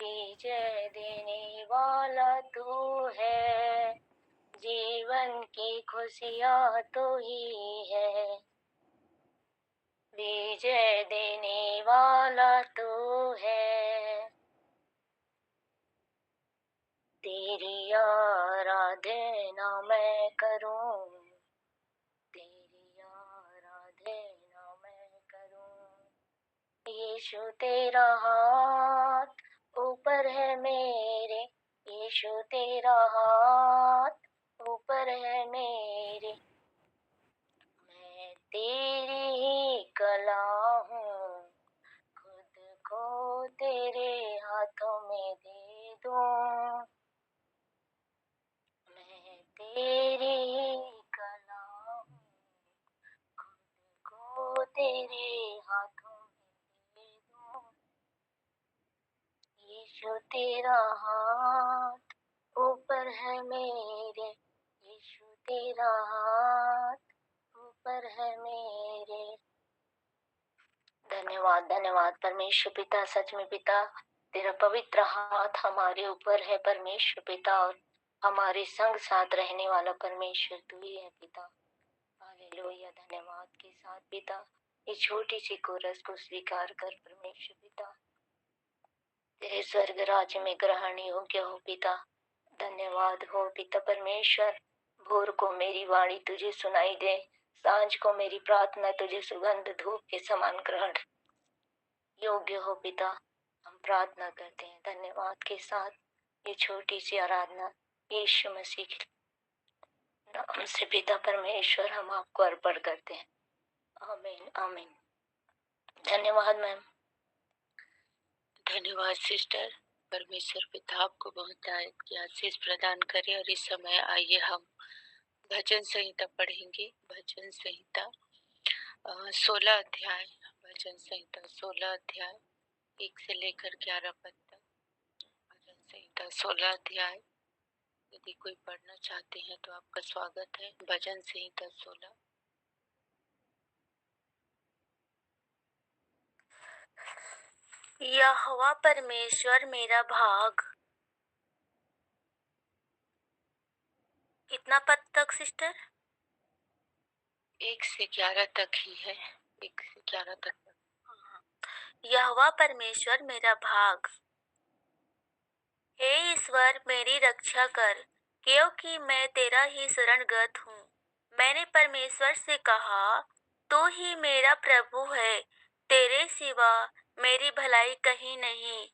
विजय देने वाला तू है, जीवन की खुशियाँ तू ही है। विजय देने वाला तू है, तेरी आराधना मैं करूं, तेरी आराधना मैं करूं। यीशु तेरा हाथ ऊपर है मेरे, यीशु तेरा हाथ ऊपर है मेरे। मैं तेरी ही कला हूँ, खुद को तेरे हाथों में दे दूं। मैं तेरी ही कला हूँ, खुद को तेरे हाथों में दे दूं। यीशु तेरा हाथ ऊपर है मेरे, यीशु तेरा हाथ ऊपर है मेरे। धन्यवाद धन्यवाद परमेश्वर पिता, सच में पिता तेरा पवित्र हाथ हमारे ऊपर है परमेश्वर पिता, और हमारे संग साथ रहने वाला परमेश्वर तू ही है पिता। हालेलुया। धन्यवाद के साथ पिता ये छोटी सी कोरस को स्वीकार कर परमेश्वर पिता, तेरे स्वर्ग राज्य में ग्रहण योग्य हो पिता। धन्यवाद हो पिता परमेश्वर, भोर को मेरी वाणी तुझे सुनाई दे, सांझ को मेरी प्रार्थना तुझे सुगंध धूप के समान ग्रहण योग्य हो पिता। हम प्रार्थना करते हैं धन्यवाद के साथ ये छोटी सी आराधना यीशु मसीह के नाम से पिता परमेश्वर हम आपको अर्पण करते हैं। आमीन आमीन। धन्यवाद मैम। धन्यवाद सिस्टर। परमेश्वर पिता आपको बहुत आशीष प्रदान करे। और इस समय आइए हम भजन संहिता पढ़ेंगे। भजन संहिता 16 अध्याय, भजन संहिता 16 अध्याय 1 से लेकर 11 पद तक। भजन संहिता 16 अध्याय, यदि कोई पढ़ना चाहते हैं तो आपका स्वागत है। भजन संहिता 16। यहोवा परमेश्वर मेरा भाग। कितना पद तक सिस्टर? 1 से 11 तक ही है, 1 से 11 तक। यहोवा परमेश्वर मेरा भाग। हे ईश्वर मेरी रक्षा कर, क्योंकि मैं तेरा ही शरणगत हूँ। मैंने परमेश्वर से कहा, तू ही मेरा प्रभु है, तेरे सिवा मेरी भलाई कहीं नहीं।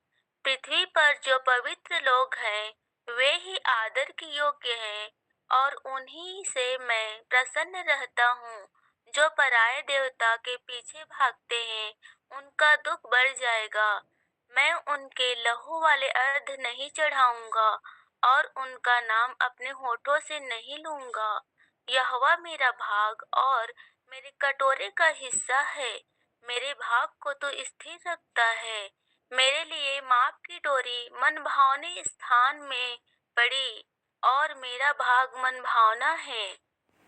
पृथ्वी पर जो पवित्र लोग हैं वे ही आदर के योग्य हैं, और उन्हीं से मैं प्रसन्न रहता हूँ। जो पराये देवता के पीछे भागते हैं उनका दुख बढ़ जाएगा। मैं उनके लहू वाले अर्घ नहीं चढ़ाऊंगा, और उनका नाम अपने होठों से नहीं लूंगा। यहोवा मेरा भाग और मेरे कटोरे का हिस्सा है, मेरे भाग को तो स्थिर रखता है। मेरे लिए माप की डोरी मन भावने स्थान में पड़ी, और मेरा भाग मन भावना है।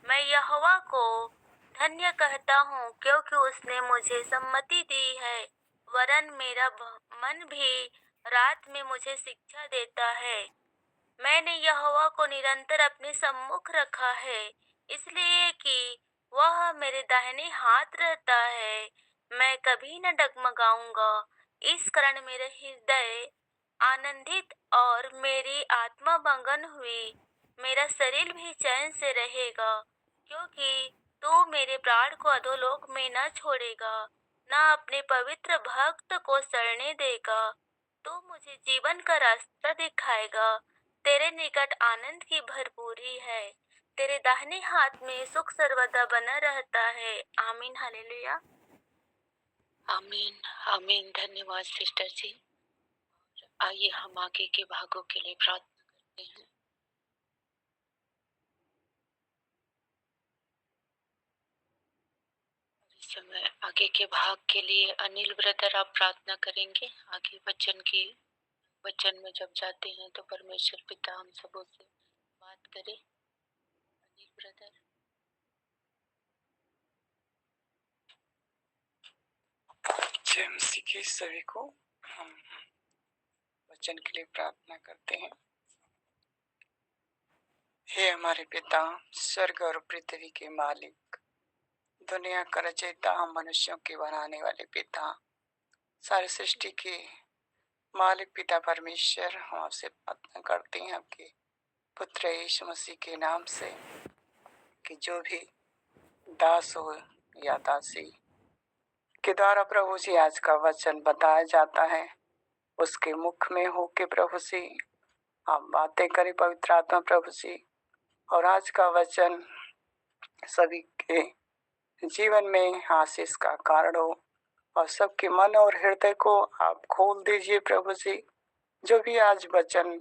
मैं यहोवा को धन्य कहता हूँ, क्योंकि उसने मुझे सम्मति दी है, वरन मेरा मन भी रात में मुझे शिक्षा देता है। मैंने यहोवा को निरंतर अपने सम्मुख रखा है, इसलिए कि वह मेरे दाहिने हाथ रहता है। मैं कभी न डगमगाऊंगा। इस कारण मेरा हृदय आनंदित और मेरी आत्मा मगन हुई। मेरा शरीर भी चैन से रहेगा, क्योंकि तू मेरे प्राण को अधोलोक में न छोड़ेगा, न अपने पवित्र भक्त को सड़ने देगा। तू मुझे जीवन का रास्ता दिखाएगा। तेरे निकट आनंद की भरपूरी है, तेरे दाहिने हाथ में सुख सर्वदा बना रहता है। आमीन हालेलुया। आमीन आमीन। धन्यवाद सिस्टर जी। आइए हम आगे के भागों के लिए प्रार्थना करते हैं। इस समय आगे के भाग के लिए अनिल ब्रदर आप प्रार्थना करेंगे। आगे वचन में जब जाते हैं तो परमेश्वर पिता हम सबों से बात करे। अनिल ब्रदर। जय मसीह के सभी को। हम वचन के लिए प्रार्थना करते हैं। हे हमारे पिता, स्वर्ग और पृथ्वी के मालिक, दुनिया का रचयिता, हम मनुष्यों के बनाने वाले पिता, सारी सृष्टि के मालिक पिता परमेश्वर, हम आपसे प्रार्थना करते हैं आपके पुत्र यीशु मसीह के नाम से कि जो भी दास हो या दासी के द्वारा प्रभु जी आज का वचन बताया जाता है, उसके मुख में हो के प्रभु जी आप बातें करें पवित्र आत्मा प्रभु जी, और आज का वचन सभी के जीवन में आशीष का कारण हो और सबके मन और हृदय को आप खोल दीजिए प्रभु जी। जो भी आज वचन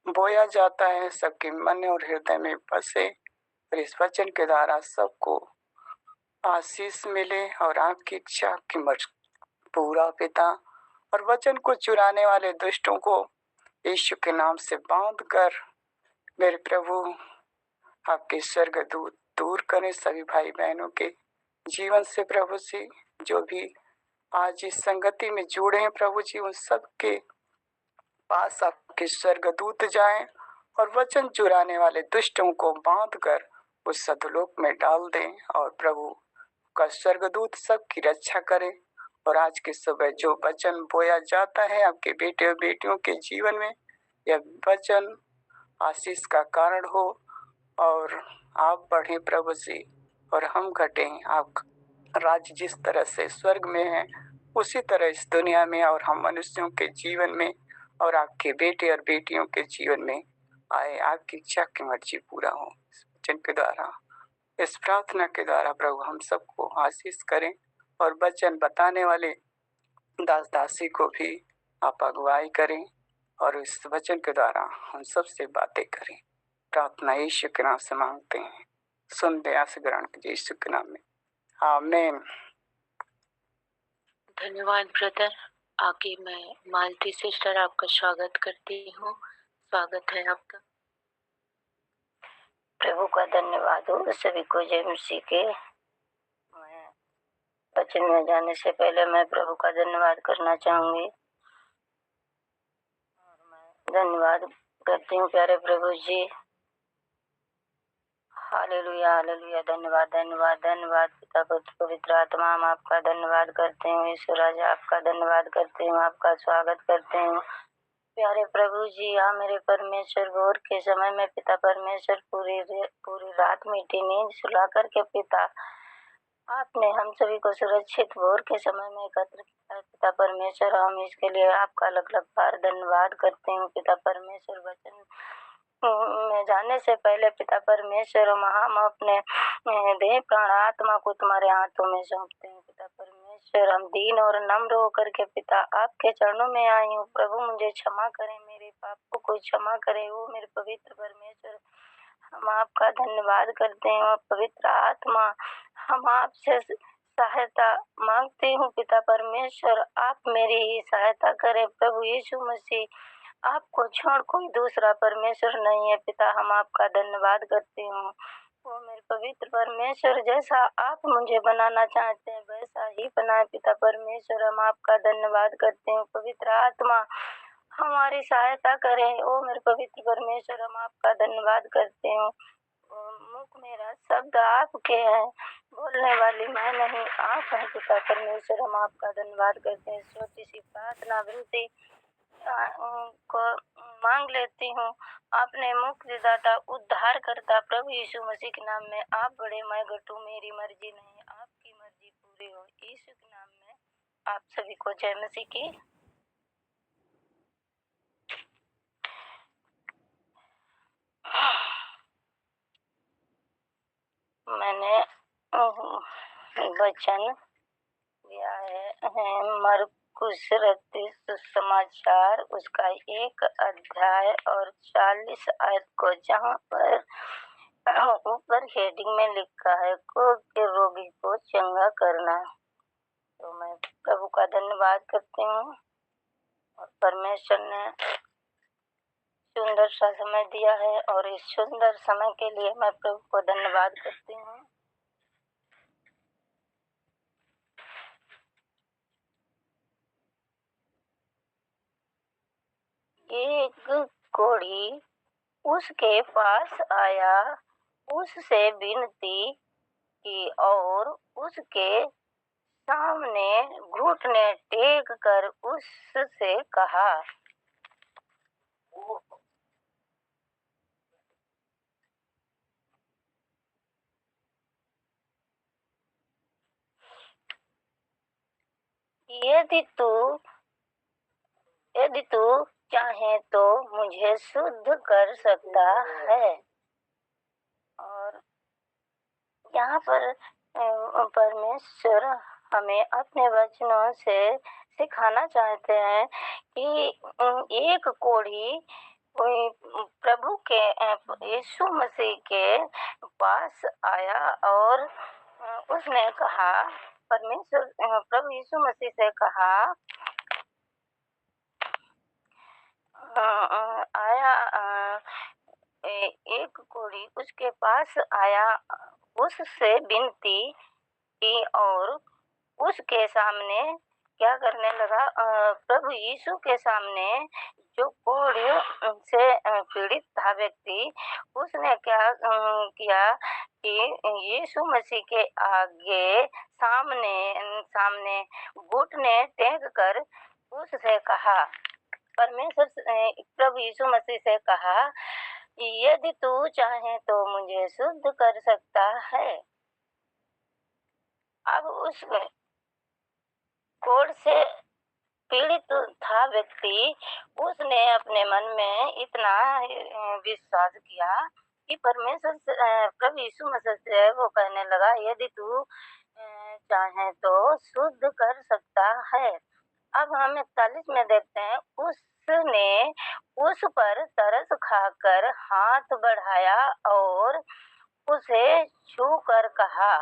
बोया जाता है सबके मन और हृदय में बसे और इस वचन के द्वारा सबको आशीष मिले और आपकी इच्छा की मर्जी पूरा पिता, और वचन को चुराने वाले दुष्टों को यीशु के नाम से बांध कर मेरे प्रभु आपके स्वर्गदूत दूर करें सभी भाई बहनों के जीवन से प्रभु जी। जो भी आज इस संगति में जुड़े हैं प्रभु जी, उन सब के पास आपके स्वर्गदूत जाएं और वचन चुराने वाले दुष्टों को बांध कर उस सदलोक में डाल दें और प्रभु का स्वर्गदूत सबकी रक्षा करे। और आज के सुबह जो वचन बोया जाता है आपके बेटे और बेटियों के जीवन में, यह वचन आशीष का कारण हो और आप बढ़े प्रभु जी और हम घटें। आप राज्य जिस तरह से स्वर्ग में है उसी तरह इस दुनिया में और हम मनुष्यों के जीवन में और आपके बेटे और बेटियों के जीवन में आए। आपकी इच्छा की मर्जी पूरा हो। इस वचन के द्वारा, इस प्रार्थना के द्वारा प्रभु हम सबको आशीष करें और वचन बताने वाले दास दासी को भी आप अगुवाई करें और इस वचन के द्वारा हम सबसे बातें करें। प्रार्थना यीशु के नाम से मांगते हैं, सुन दया से ग्रहण कीजिए यीशु के नाम में, आमीन। धन्यवाद ब्रदर। आगे मैं मालती सिस्टर आपका स्वागत करती हूँ। स्वागत है आपका। प्रभु का धन्यवाद हो सभी को। जय मसीह के। मैं वचन में जाने से पहले मैं प्रभु का धन्यवाद करना चाहूंगी और मैं धन्यवाद करती हूँ प्यारे प्रभु जी। Hallelujah hallelujah. धन्यवाद धन्यवाद धन्यवाद पिता पुत्र पवित्र आत्मा, हम आपका धन्यवाद करते हैं। ईश्वर राजा आपका धन्यवाद करते हैं, आपका स्वागत करते हैं प्यारे प्रभु जी। हाँ मेरे परमेश्वर, भोर के समय में पिता परमेश्वर पूरी रात मीठी नींद सुला करके पिता आपने हम सभी को सुरक्षित भोर के समय में एकत्र किया है पिता परमेश्वर। हम इसके लिए आपका अलग अलग बार धन्यवाद करते हैं पिता परमेश्वर। वचन में जाने से पहले पिता परमेश्वर हम अपने देह प्राण आत्मा को तुम्हारे हाथों में सौंपते हैं पिता परमेश्वर। हम दीन और नम्र होकर के पिता आपके चरणों में आई हूँ प्रभु। मुझे क्षमा करें, मेरे पाप को कोई क्षमा करे वो मेरे पवित्र परमेश्वर। हम आपका धन्यवाद करते हैं और पवित्र आत्मा हम आपसे सहायता मांगते हूँ पिता परमेश्वर। आप मेरी ही सहायता करें प्रभु यीशु मसीह। आपको छोड़ कोई दूसरा परमेश्वर नहीं है पिता। हम आपका धन्यवाद करते हूँ वो मेरे पवित्र परमेश्वर। जैसा आप मुझे बनाना चाहते हैं वैसा ही बनाए पिता परमेश्वर। हम आपका धन्यवाद करते हैं। पवित्र आत्मा हमारी सहायता करें ओ मेरे पवित्र परमेश्वर। हम आपका धन्यवाद करते हैं। मुख मेरा शब्द आपके हैं, बोलने वाली मैं नहीं, आप हैं पिता परमेश्वर। हम आपका धन्यवाद करते हैं। छोटी सी प्रार्थना विनती को मांग लेती हूँ अपने मुक्तिदाता उद्धार करता प्रभु यीशु मसीह के नाम में। आप बड़े, मैं घटू, मेरी मर्जी नहीं आपकी मर्जी पूरी हो। यीशु के नाम में आप सभी को जय मसीह की। मैंने वचन दिया है मरकुस रत्ती सुसमाचार उसका 1 अध्याय और 40 आयत को, जहाँ पर ऊपर हेडिंग में लिखा है को के रोगी को चंगा करना। तो मैं प्रभु का धन्यवाद करती हूँ और परमेश्वर ने सुंदर सा समय दिया है और इस सुंदर समय के लिए मैं प्रभु को धन्यवाद करती हूँ। एक कोढ़ी उसके पास आया, उससे विनती की और उसके सामने घुटने टेक कर उससे कहा, यदि तू यदि तू चाहे तो मुझे शुद्ध कर सकता है। और यहाँ पर परमेश्वर हमें अपने वचनों से सिखाना चाहते हैं कि एक कोढ़ी प्रभु के यीशु मसीह के पास आया और उसने कहा, परमेश्वर प्रभु यीशु मसीह से कहा, एक कोढ़ी उसके पास आया, उससे विनती की और उसके सामने क्या करने लगा, प्रभु यीशु के सामने जो कोढ़ी से पीड़ित था व्यक्ति, उसने क्या किया कि यीशु मसीह के आगे सामने घुटने टेक कर उससे कहा, परमेश्वर प्रभु यीशु मसीह से कहा, यदि तू चाहे तो मुझे शुद्ध कर सकता है। अब उस कोढ़ से पीड़ित था व्यक्ति, उसने अपने मन में इतना विश्वास किया कि परमेश्वर प्रभु यीशु मसीह से वो कहने लगा, यदि तू चाहे तो शुद्ध कर सकता है। अब हम 41 में देखते हैं, उसने उस पर तरस खाकर हाथ बढ़ाया और उसे छू कर कहा,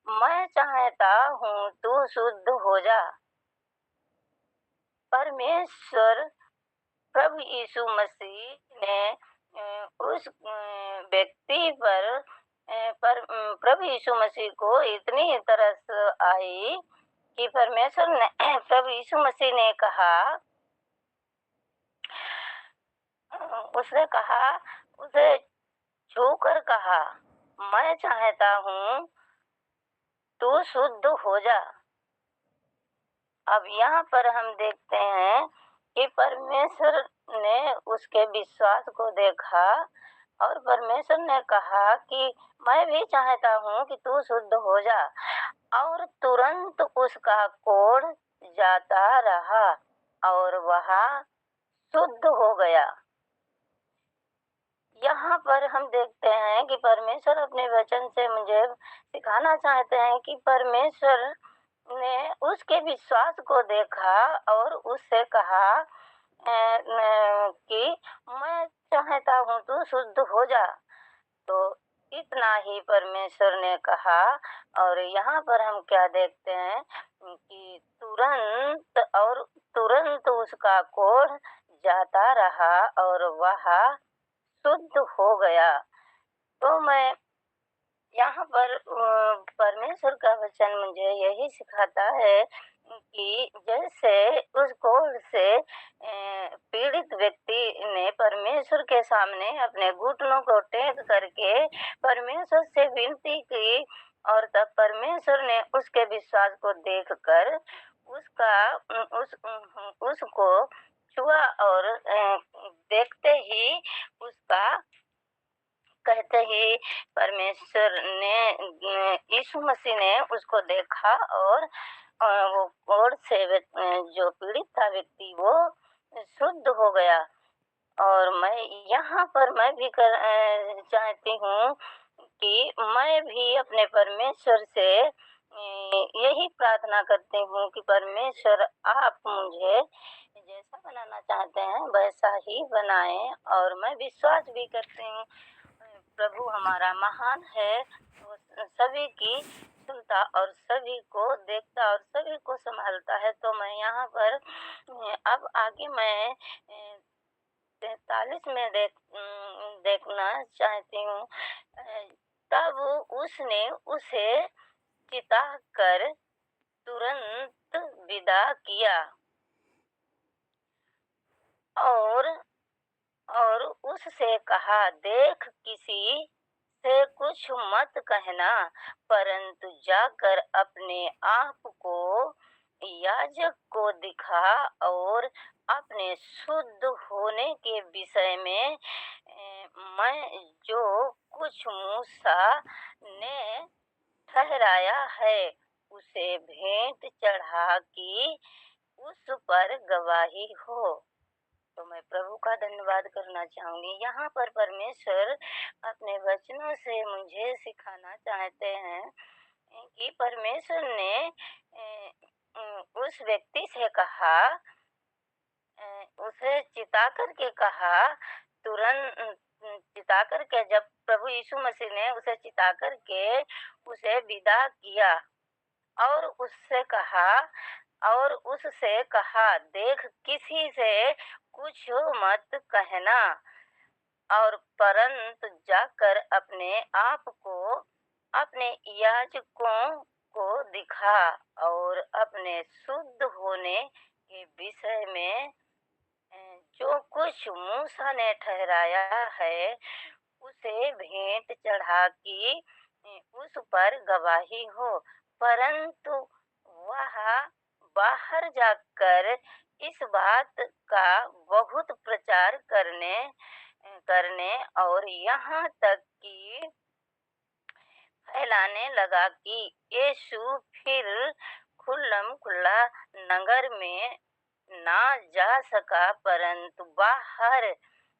मैं चाहता हूँ तू शुद्ध हो जा। परमेश्वर प्रभु यीशु मसीह ने उस व्यक्ति पर प्रभु यीशु मसीह को इतनी तरस आई कि परमेश्वर ने प्रभु यीशु मसीह ने कहा, उसे छूकर कहा, मैं चाहता हूँ तू शुद्ध हो जा। अब यहाँ पर हम देखते हैं कि परमेश्वर ने उसके विश्वास को देखा और परमेश्वर ने कहा कि मैं भी चाहता हूँ कि तू शुद्ध हो जा, और तुरंत उसका कोढ़ जाता रहा और वह शुद्ध हो गया। यहाँ पर हम देखते हैं कि परमेश्वर अपने वचन से मुझे सिखाना चाहते हैं कि परमेश्वर ने उसके विश्वास को देखा और उससे कहा कि मैं चाहता हूँ तू शुद्ध हो जा। तो इतना ही परमेश्वर ने कहा, और यहाँ पर हम क्या देखते हैं कि तुरंत उसका कोढ़ जाता रहा और वह शुद्ध हो गया। तो मैं यहाँ पर परमेश्वर का वचन मुझे यही सिखाता है कि जैसे उस कोढ़ से पीड़ित व्यक्ति ने परमेश्वर के सामने अपने घुटनों को टेक करके परमेश्वर से विनती की, और तब परमेश्वर ने उसके विश्वास को देखकर उसको छुआ और देखते ही कहते ही परमेश्वर ने यीशु मसीह ने उसको देखा और वो कोढ़ से जो पीड़ित था व्यक्ति वो शुद्ध हो गया। और मैं यहाँ पर मैं भी चाहती हूँ कि मैं भी अपने परमेश्वर से यही प्रार्थना करती हूँ कि परमेश्वर आप मुझे जैसा बनाना चाहते हैं वैसा ही बनाएं। और मैं विश्वास भी करती हूँ प्रभु हमारा महान है, वो सभी की सुनता और सभी को देखता और सभी को संभालता है। तो मैं यहाँ पर अब आगे मैं 43 में देखना चाहती हूँ। तब उसने उसे चिता कर तुरंत विदा किया और उससे कहा, देख किसी से कुछ मत कहना, परंतु जाकर अपने आप को याजक को दिखा और अपने शुद्ध होने के विषय में मैं जो कुछ मूसा ने ठहराया है उसे भेंट चढ़ा कि उस पर गवाही हो। तो मैं प्रभु का धन्यवाद करना चाहूंगी। यहाँ पर परमेश्वर अपने वचनों से मुझे सिखाना चाहते हैं कि परमेश्वर ने उस व्यक्ति से कहा, उसे चिता करके कहा, तुरंत चिता करके, जब प्रभु यीशु मसीह ने उसे चिता करके उसे विदा किया और उससे कहा, देख किसी से कुछ मत कहना, और परंतु जाकर अपने आप को अपने याजकों को दिखा और अपने शुद्ध होने के विषय में जो कुछ मूसा ने ठहराया है उसे भेंट चढ़ा कि उस पर गवाही हो। परंतु वह बाहर जाकर इस बात का बहुत प्रचार करने और यहाँ तक कि फैलाने लगा कि यीशु फिर खुल्लम खुल्ला नगर में ना जा सका, परंतु बाहर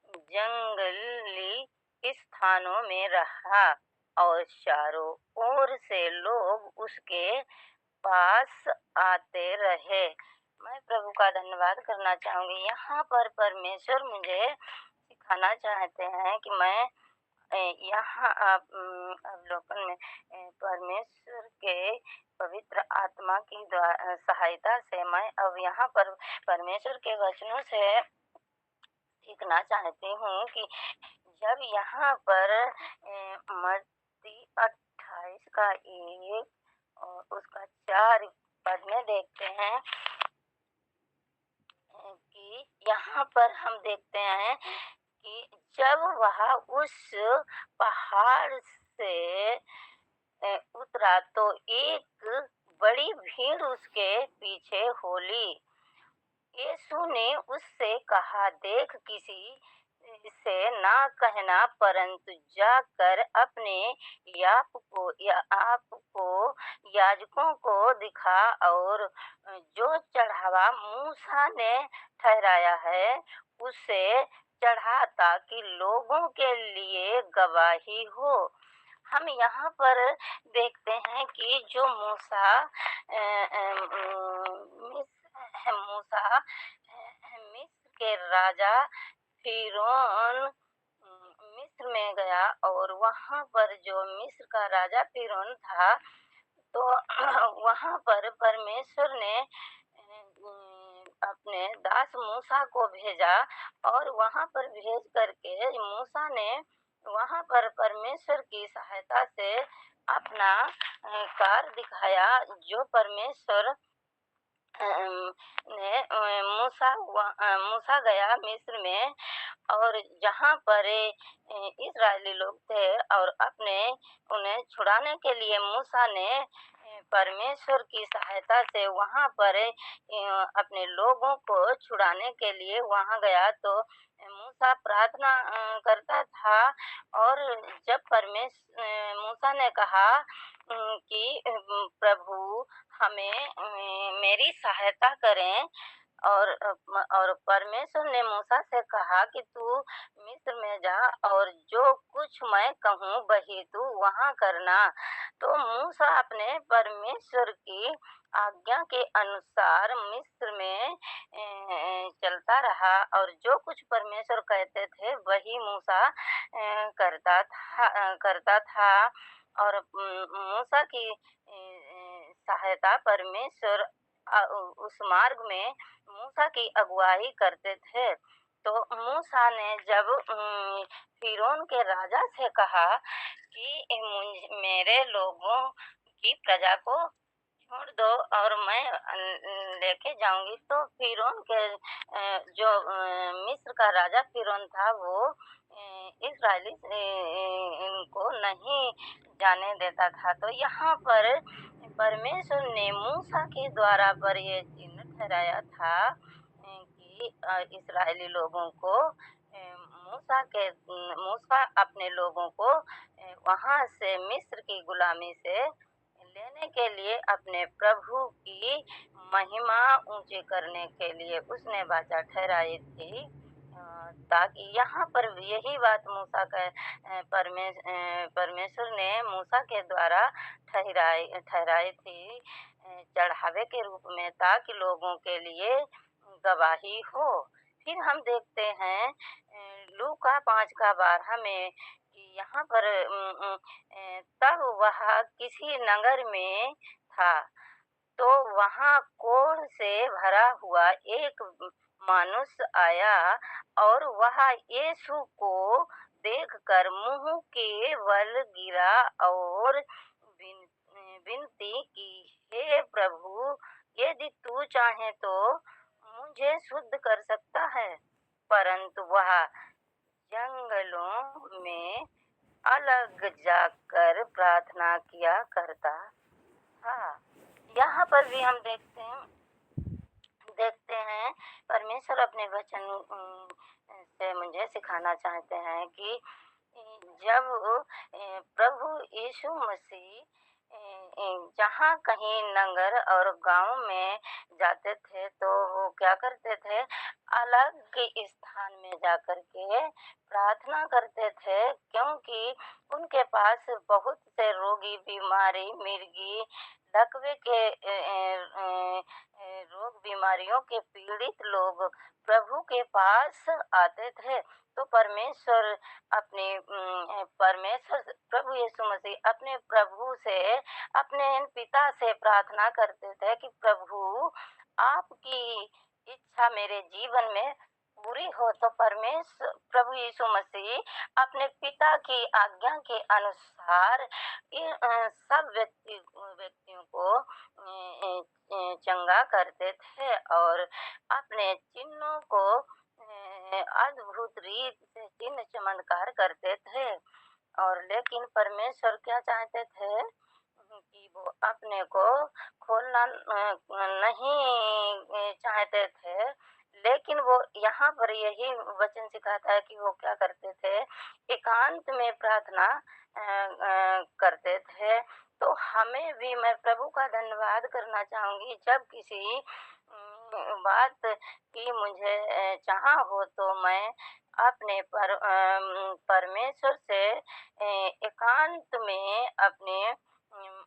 जंगली स्थानों में रहा और चारों ओर से लोग उसके पास आते रहे। मैं प्रभु का धन्यवाद करना चाहूंगी। यहाँ पर परमेश्वर मुझे सिखाना चाहते हैं कि मैं यहाँ अवलोकन में परमेश्वर के पवित्र आत्मा की सहायता से मैं अब यहाँ पर परमेश्वर के वचनों से सीखना चाहती हूँ कि जब यहाँ पर मत्ती 28 का 1 और उसका 4 पद में देखते हैं कि यहाँ पर हम देखते हैं कि जब वह उस पहाड़ से उतरा तो एक बड़ी भीड़ उसके पीछे हो ली। यीशु ने उससे कहा, देख किसी से ना कहना, परंतु जाकर अपने आप को याजकों को दिखा और जो चढ़ावा मूसा ने ठहराया है उसे चढ़ा, ताकि लोगों के लिए गवाही हो। हम यहाँ पर देखते हैं कि जो मूसा मिस्र के राजा फिरौन मिस्र में गया और वहाँ पर जो मिस्र का राजा फिरौन था, तो वहाँ पर परमेश्वर ने अपने दास मूसा को भेजा और वहाँ पर भेज करके मूसा ने वहाँ पर परमेश्वर की सहायता से अपना कार्य दिखाया। जो परमेश्वर ने मूसा गया मिस्र में, और जहाँ पर इस्राएली लोग थे और उन्हें छुड़ाने के लिए मूसा ने परमेश्वर की सहायता से वहाँ पर अपने लोगों को छुड़ाने के लिए वहाँ गया, तो मूसा प्रार्थना करता था। और जब मूसा ने कहा कि प्रभु हमें मेरी सहायता करें, और परमेश्वर ने मूसा से कहा कि तू मिस्र में जा और जो कुछ मैं कहूँ वही तू वहाँ करना। तो मूसा अपने परमेश्वर की आज्ञा के अनुसार मिस्र में चलता रहा और जो कुछ परमेश्वर कहते थे वही मूसा करता था। और मूसा की सहायता परमेश्वर उस मार्ग में मूसा की अगुवाई करते थे। तो मूसा ने जब फिरौन के राजा से कहा कि मेरे लोगों की प्रजा को छोड़ दो और मैं लेके जाऊंगी, तो फिरौन के जो मिस्र का राजा फिरौन था वो इस्राएली इनको नहीं जाने देता था। तो यहाँ पर परमेश्वर ने मूसा के द्वारा पर ये चिन्ह ठहराया था कि इस्राएली लोगों को मूसा अपने लोगों को वहाँ से मिस्र की गुलामी से लेने के लिए अपने प्रभु की महिमा ऊंची करने के लिए उसने वाचा ठहराई थी। ताकि यहाँ पर यही बात परमेश्वर ने मूसा के द्वारा ठहराई थी चढ़ावे के रूप में, ताकि लोगों के लिए गवाही हो। फिर हम देखते हैं लूका 5:12 में कि यहाँ पर तब वह किसी नगर में था, तो वहाँ कोढ़ से भरा हुआ एक मनुष्य आया और वह यीशु को देखकर मुंह के बल गिरा और विनती की, हे प्रभु, यदि तू चाहे तो मुझे शुद्ध कर सकता है। परंतु वह जंगलों में अलग जाकर प्रार्थना किया करता था। यहाँ पर भी हम देखते हैं परमेश्वर अपने वचन से मुझे सिखाना चाहते हैं कि जब प्रभु यीशु मसीह जहाँ कहीं नगर और गांव में जाते थे तो वो क्या करते थे, अलग के स्थान में जाकर के प्रार्थना करते थे, क्योंकि उनके पास बहुत से रोगी, बीमारी, मिर्गी, लकवे के रोग बीमारियों के पीड़ित लोग प्रभु के पास आते थे। तो परमेश्वर प्रभु यीशु मसीह अपने प्रभु से, अपने पिता से प्रार्थना करते थे कि प्रभु, आपकी इच्छा मेरे जीवन में पूरी हो। तो प्रभु यीशु मसीह अपने पिता की आज्ञा के अनुसार सब व्यक्तियों को चंगा करते थे और अपने चिन्हों को अद्भुत रीत से चिन्ह चमत्कार करते थे। और लेकिन परमेश्वर क्या चाहते थे कि वो अपने को खोलना नहीं चाहते थे, लेकिन वो यहाँ पर यही वचन सिखाता है कि वो क्या करते थे, एकांत में प्रार्थना करते थे। तो हमें भी, मैं प्रभु का धन्यवाद करना चाहूंगी, जब किसी बात की मुझे चाहा हो तो मैं अपने परमेश्वर से एकांत में अपने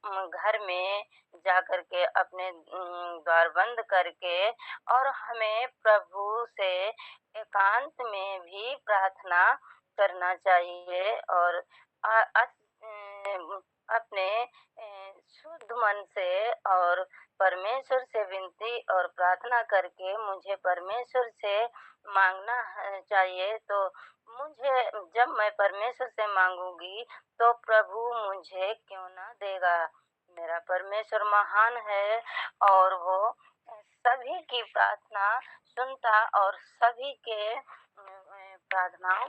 घर में जाकर के अपने द्वार बंद करके, और हमें प्रभु से एकांत में भी प्रार्थना करना चाहिए और अपने शुद्ध मन से और परमेश्वर से विनती और प्रार्थना करके मुझे परमेश्वर से मांगना चाहिए। तो मुझे, जब मैं परमेश्वर से मांगूंगी तो प्रभु मुझे क्यों ना देगा। मेरा परमेश्वर महान है और वो सभी की प्रार्थना सुनता और सभी की प्रार्थनाओं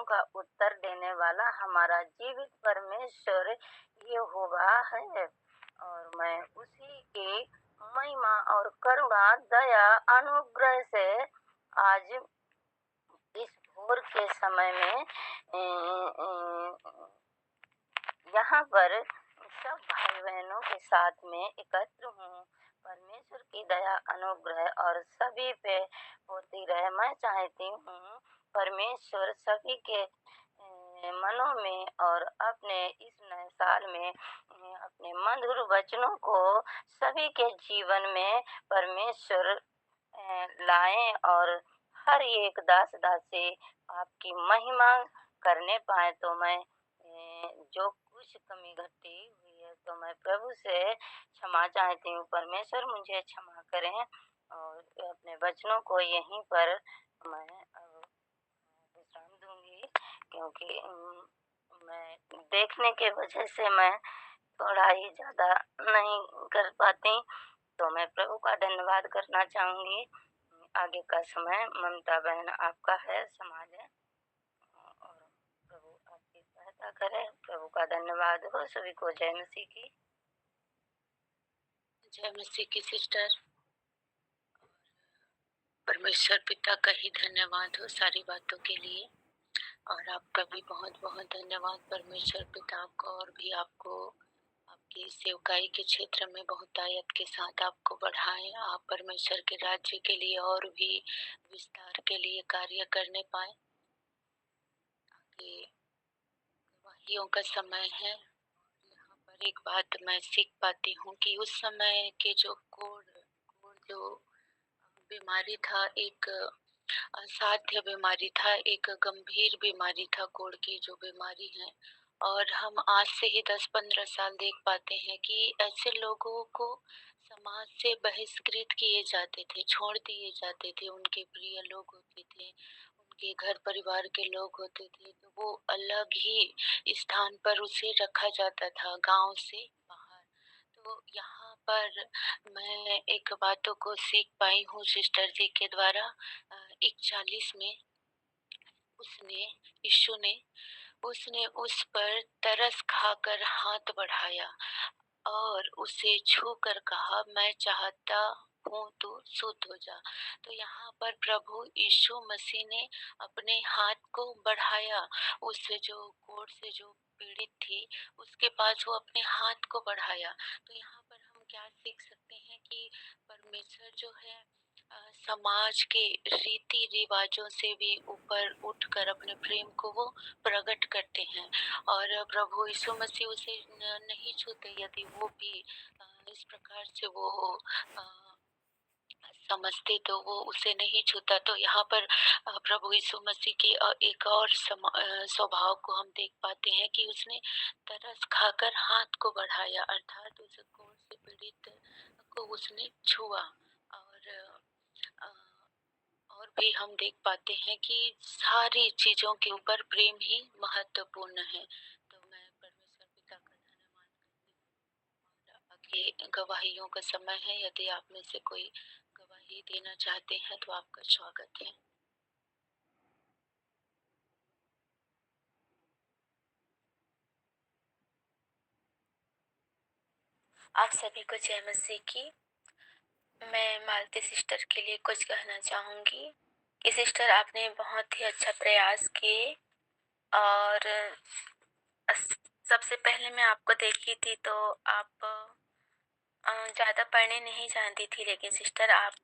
का उत्तर देने वाला हमारा जीवित परमेश्वर यहोवा है। और मैं उसी की महिमा और करुणा, दया, अनुग्रह से आज इस भोर के समय में यहाँ पर सब भाई बहनों के साथ में एकत्र हूँ। परमेश्वर की दया, अनुग्रह और सभी पे होती रहे। मैं चाहती हूँ परमेश्वर सभी के मनों में और अपने इस नए साल में अपने मधुर वचनों को सभी के जीवन में परमेश्वर लाएं और हर एक दास दासी आपकी महिमा करने पाए। तो मैं जो कुछ कमी घटी हुई है तो मैं प्रभु से क्षमा चाहती हूँ। परमेश्वर मुझे क्षमा करें और अपने वचनों को यहीं पर मैं विश्राम दूंगी, क्योंकि मैं देखने के वजह से मैं थोड़ा ही ज़्यादा नहीं कर पाती। तो मैं प्रभु का धन्यवाद करना चाहूँगी। आगे का समय ममता बहन आपका है, संभालें। क्या करें। प्रभु का धन्यवाद हो। सभी को जय मसीह की। जय मसीह की सिस्टर। परमेश्वर पिता का ही धन्यवाद हो सारी बातों के लिए, और आपका भी बहुत बहुत धन्यवाद परमेश्वर पिता आपको, और भी आपको आपकी सेवकाई के क्षेत्र में बहुतायत के साथ आपको बढ़ाएं। आप परमेश्वर के राज्य के लिए और भी विस्तार के लिए कार्य करने पाए। आगे गवाहियों का समय है। यहाँ पर एक बात मैं सीख पाती हूँ कि उस समय के जो कोढ़ जो बीमारी था, एक असाध्य बीमारी था, एक गंभीर बीमारी था, कोढ़ की जो बीमारी है। और हम आज से ही 10-15 साल देख पाते हैं कि ऐसे लोगों को समाज से बहिष्कृत किए जाते थे, छोड़ दिए जाते थे। उनके प्रिय लोग होते थे, उनके घर परिवार के लोग होते थे, तो वो अलग ही स्थान पर उसे रखा जाता था, गांव से बाहर। तो यहाँ पर मैं एक बातों को सीख पाई हूँ सिस्टर जी के द्वारा। 41 में उसने उस पर तरस खाकर हाथ बढ़ाया और उसे छू कर कहा, मैं चाहता हूँ तू शुद्ध हो जा। तो यहाँ पर प्रभु यीशु मसीह ने अपने हाथ को बढ़ाया, उससे जो कोढ़ से जो पीड़ित थी उसके पास वो अपने हाथ को बढ़ाया। तो यहाँ पर हम क्या सीख सकते हैं कि परमेश्वर जो है समाज के रीति रिवाजों से भी ऊपर उठकर अपने प्रेम को वो प्रकट करते हैं। और प्रभु यीशु मसीह उसे नहीं छूते यदि वो भी इस प्रकार से वो समझते, तो वो उसे नहीं छूता। तो यहाँ पर प्रभु यीशु मसीह के एक और स्वभाव को हम देख पाते हैं कि उसने तरस खाकर हाथ को बढ़ाया, अर्थात उस कोढ़ से पीड़ित को उसने छुआ। और भी हम देख पाते हैं कि सारी चीजों के ऊपर प्रेम ही महत्वपूर्ण है। तो मैं परमेश्वर पिता का धन्यवाद करती हूँ। और आगे गवाहियों का समय है, यदि आप में से कोई गवाही देना चाहते हैं तो आपका स्वागत है। आप सभी को जय मसीह की। मैं मालती सिस्टर के लिए कुछ कहना चाहूँगी कि सिस्टर आपने बहुत ही अच्छा प्रयास किए, और सबसे पहले मैं आपको देखी थी तो आप ज़्यादा पढ़ने नहीं जानती थी, लेकिन सिस्टर आप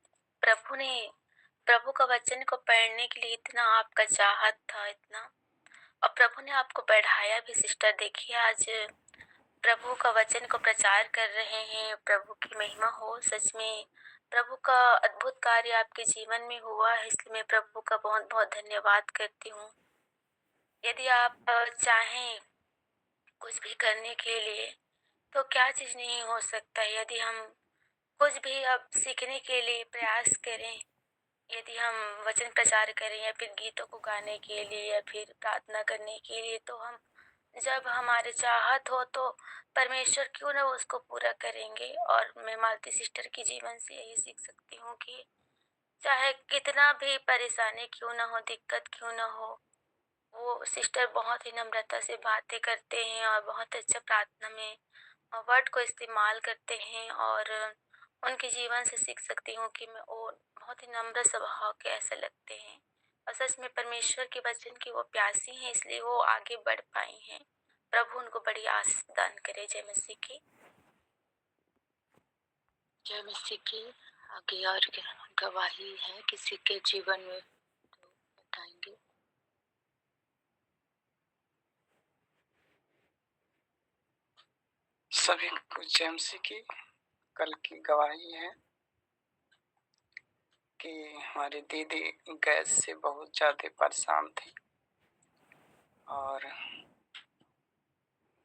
प्रभु का वचन को पढ़ने के लिए इतना आपका चाहत था, इतना, और प्रभु ने आपको बढ़ाया भी। सिस्टर देखिए, आज प्रभु का वचन को प्रचार कर रहे हैं। प्रभु की महिमा हो। सच में प्रभु का अद्भुत कार्य आपके जीवन में हुआ है, इसलिए मैं प्रभु का बहुत बहुत धन्यवाद करती हूँ। यदि आप चाहें कुछ भी करने के लिए तो क्या चीज़ नहीं हो सकता है। यदि हम कुछ भी अब सीखने के लिए प्रयास करें, यदि हम वचन प्रचार करें या फिर गीतों को गाने के लिए या फिर प्रार्थना करने के लिए, तो हम जब हमारे चाहत हो तो परमेश्वर क्यों ना उसको पूरा करेंगे। और मैं मालती सिस्टर की जीवन से यही सीख सकती हूँ कि चाहे कितना भी परेशानी क्यों ना हो, दिक्कत क्यों ना हो, वो सिस्टर बहुत ही नम्रता से बातें करते हैं और बहुत अच्छा प्रार्थना में वर्ड को इस्तेमाल करते हैं। और उनके जीवन से सीख सकती हूँ कि मैं वो बहुत ही नम्र स्वभाव के ऐसे लगते हैं, और सच में परमेश्वर के वचन की वो प्यासी हैं, इसलिए वो आगे बढ़ पाई हैं। प्रभु उनको बड़ी आशीष दान करे। जय मसीह की। जय मसीह की। आगे और गवाही है किसी के जीवन में तो बताएंगे। सभी को जय मसीह की। कल की गवाही है कि हमारी दीदी गैस से बहुत ज़्यादा परेशान थी, और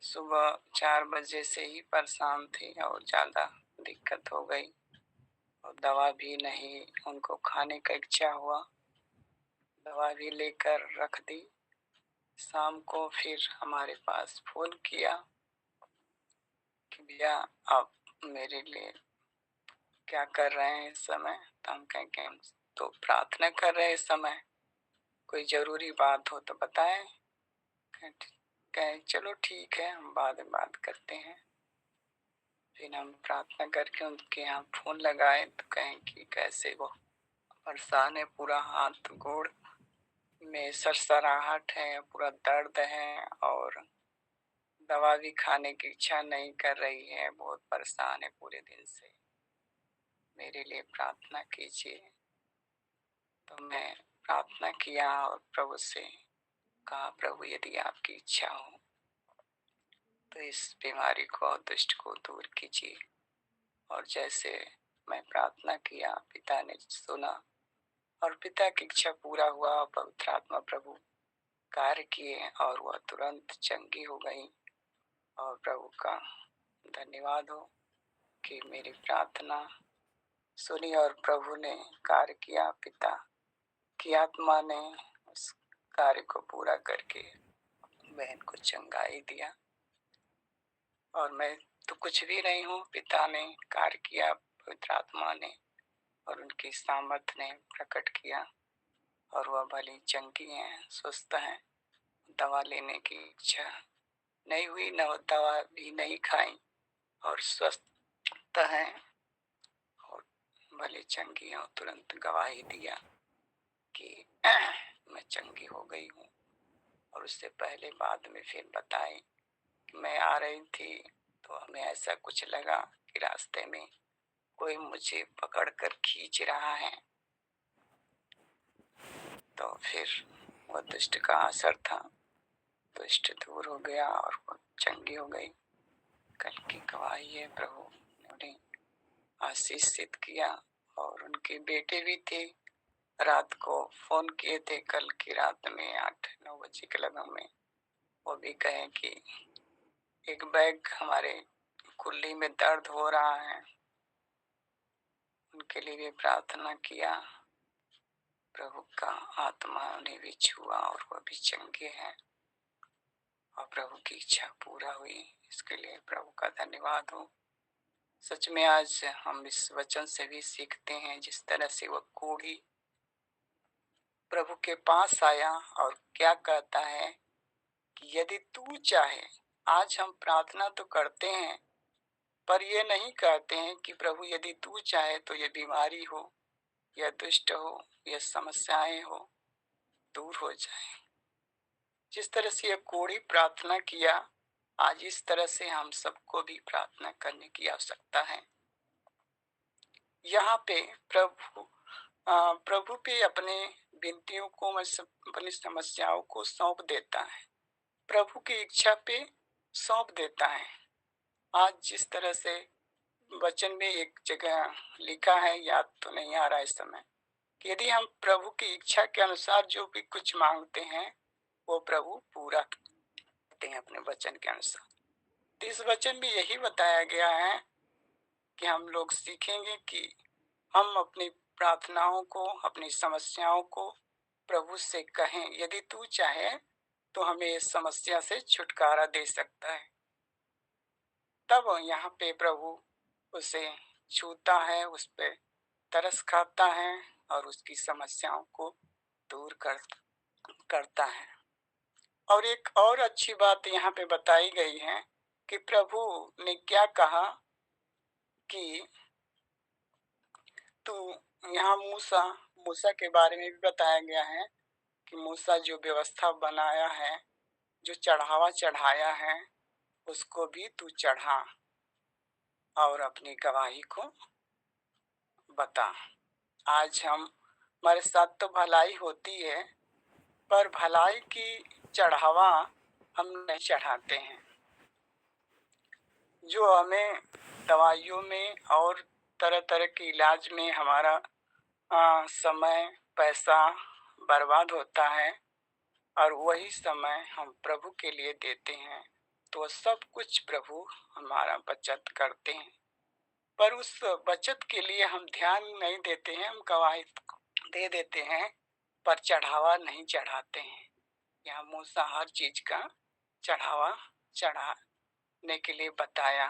सुबह 4 बजे से ही परेशान थी और ज़्यादा दिक्कत हो गई, और दवा भी नहीं उनको खाने का इच्छा हुआ, दवा भी लेकर रख दी। शाम को फिर हमारे पास फ़ोन किया कि भैया आप मेरे लिए क्या कर रहे हैं इस समय। तो हम कहें कि हम तो प्रार्थना कर रहे हैं इस समय, कोई ज़रूरी बात हो तो बताएं। कहें चलो ठीक है, हम बाद में बात करते हैं। फिर हम प्रार्थना करके उनके यहाँ फ़ोन लगाए तो कहें कि कैसे वो परेशान है, पूरा हाथ गोड़ में सरसराहट है, पूरा दर्द है और दवा भी खाने की इच्छा नहीं कर रही है, बहुत परेशान है पूरे दिन से, मेरे लिए प्रार्थना कीजिए। तो मैं प्रार्थना किया और प्रभु से कहा, प्रभु यदि आपकी इच्छा हो तो इस बीमारी को और दुष्ट को दूर कीजिए। और जैसे मैं प्रार्थना किया, पिता ने सुना और पिता की इच्छा पूरा हुआ। पवित्र आत्मा प्रभु कार्य किए और वह तुरंत चंगी हो गई। और प्रभु का धन्यवाद हो कि मेरी प्रार्थना सुनी और प्रभु ने कार्य किया। पिता की आत्मा ने उस कार्य को पूरा करके बहन को चंगाई दिया। और मैं तो कुछ भी नहीं हूँ, पिता ने कार्य किया, पवित्र आत्मा ने और उनकी सामर्थ ने प्रकट किया और वह भली चंगी हैं, स्वस्थ हैं। दवा लेने की इच्छा नहीं हुई, न दवा भी नहीं खाई और स्वस्थ हैं और भले चंगी हैं। और तुरंत गवाही दिया कि मैं चंगी हो गई हूँ। और उससे पहले बाद में फिर बताए कि मैं आ रही थी तो हमें ऐसा कुछ लगा कि रास्ते में कोई मुझे पकड़कर खींच रहा है। तो फिर वह दुष्ट का असर था, दुष्ट दूर हो गया और वो चंगी हो गई। कल की गवाही है, प्रभु ने उन्हें आशीषित किया। और उनके बेटे भी थे, रात को फोन किए थे, कल की रात में 8-9 बजे के लगभग में। वो भी कहे कि एक बैग हमारे कुल्ली में दर्द हो रहा है, उनके लिए भी प्रार्थना किया। प्रभु का आत्मा उन्हें भी छुआ और वो भी चंगे हैं और प्रभु की इच्छा पूरा हुई। इसके लिए प्रभु का धन्यवाद हो। सच में आज हम इस वचन से भी सीखते हैं, जिस तरह से वह कोढ़ी प्रभु के पास आया और क्या कहता है कि यदि तू चाहे। आज हम प्रार्थना तो करते हैं पर ये नहीं कहते हैं कि प्रभु यदि तू चाहे तो ये बीमारी हो या दुष्ट हो या समस्याएं हो दूर हो जाए। जिस तरह से यह कोढ़ी प्रार्थना किया, आज इस तरह से हम सबको भी प्रार्थना करने की आवश्यकता है। यहाँ पे प्रभु पे अपने विनतियों को, अपनी समस्याओं को सौंप देता है, प्रभु की इच्छा पे सौंप देता है। आज जिस तरह से वचन में एक जगह लिखा है, याद तो नहीं आ रहा इस समय, कि यदि हम प्रभु की इच्छा के अनुसार जो भी कुछ मांगते हैं वो प्रभु पूरा करते हैं अपने वचन के अनुसार। इस वचन में यही बताया गया है कि हम लोग सीखेंगे कि हम अपनी प्रार्थनाओं को, अपनी समस्याओं को प्रभु से कहें। यदि तू चाहे तो हमें इस समस्या से छुटकारा दे सकता है। तब यहाँ पे प्रभु उसे छूता है, उस पे तरस खाता है और उसकी समस्याओं को दूर करता है। और एक और अच्छी बात यहाँ पे बताई गई है कि प्रभु ने क्या कहा कि तू, यहाँ मूसा के बारे में भी बताया गया है कि मूसा जो व्यवस्था बनाया है, जो चढ़ावा चढ़ाया है, उसको भी तू चढ़ा और अपनी गवाही को बता। आज हमारे साथ तो भलाई होती है पर भलाई की चढ़ावा हम नहीं चढ़ाते हैं। जो हमें दवाइयों में और तरह तरह के इलाज में हमारा समय पैसा बर्बाद होता है और वही समय हम प्रभु के लिए देते हैं तो सब कुछ प्रभु हमारा बचत करते हैं। पर उस बचत के लिए हम ध्यान नहीं देते हैं, हम गवाही दे देते हैं पर चढ़ावा नहीं चढ़ाते हैं। यहाँ मूसा हर चीज का चढ़ावा चढ़ाने के लिए बताया,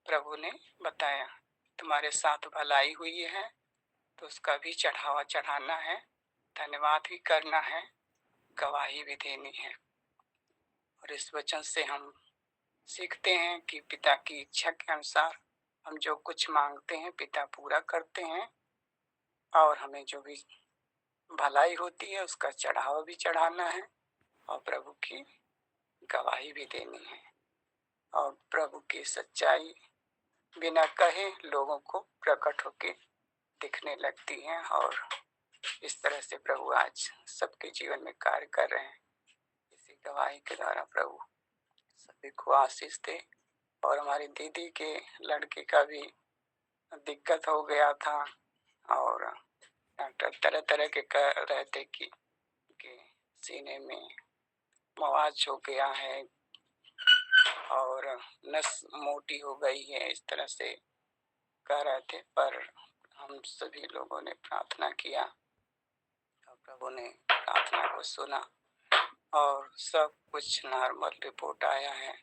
प्रभु ने बताया तुम्हारे साथ भलाई हुई है तो उसका भी चढ़ावा चढ़ाना है, धन्यवाद भी करना है, गवाही भी देनी है। और इस वचन से हम सीखते हैं कि पिता की इच्छा के अनुसार हम जो कुछ मांगते हैं पिता पूरा करते हैं, और हमें जो भी भलाई होती है उसका चढ़ावा भी चढ़ाना है और प्रभु की गवाही भी देनी है। और प्रभु की सच्चाई बिना कहे लोगों को प्रकट होके दिखने लगती है, और इस तरह से प्रभु आज सबके जीवन में कार्य कर रहे हैं। इसी गवाही के द्वारा प्रभु सभी को आशीष दे। और हमारी दीदी के लड़के का भी दिक्कत हो गया था, और डॉक्टर तरह तरह के कह रहे थे कि सीने में मवाज हो गया है और नस मोटी हो गई है, इस तरह से कह रहे थे। पर हम सभी लोगों ने प्रार्थना किया और प्रभु ने प्रार्थना को सुना और सब कुछ नॉर्मल रिपोर्ट आया है,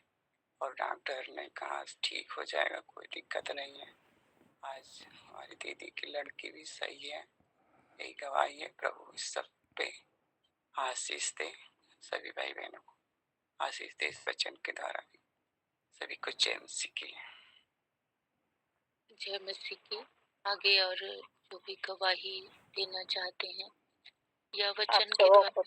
और डॉक्टर ने कहा ठीक हो जाएगा, कोई दिक्कत नहीं है। आज हमारी दीदी की लड़की भी सही है। यही गवाही है। प्रभु इस सब पे आशीष दे, सभी भाई बहनों को आशीष दे इस वचन के द्वारा भी। सभी को जय मसीह की। जय मसीह की। आगे और जो भी गवाही देना चाहते हैं या वचन के द्वारा।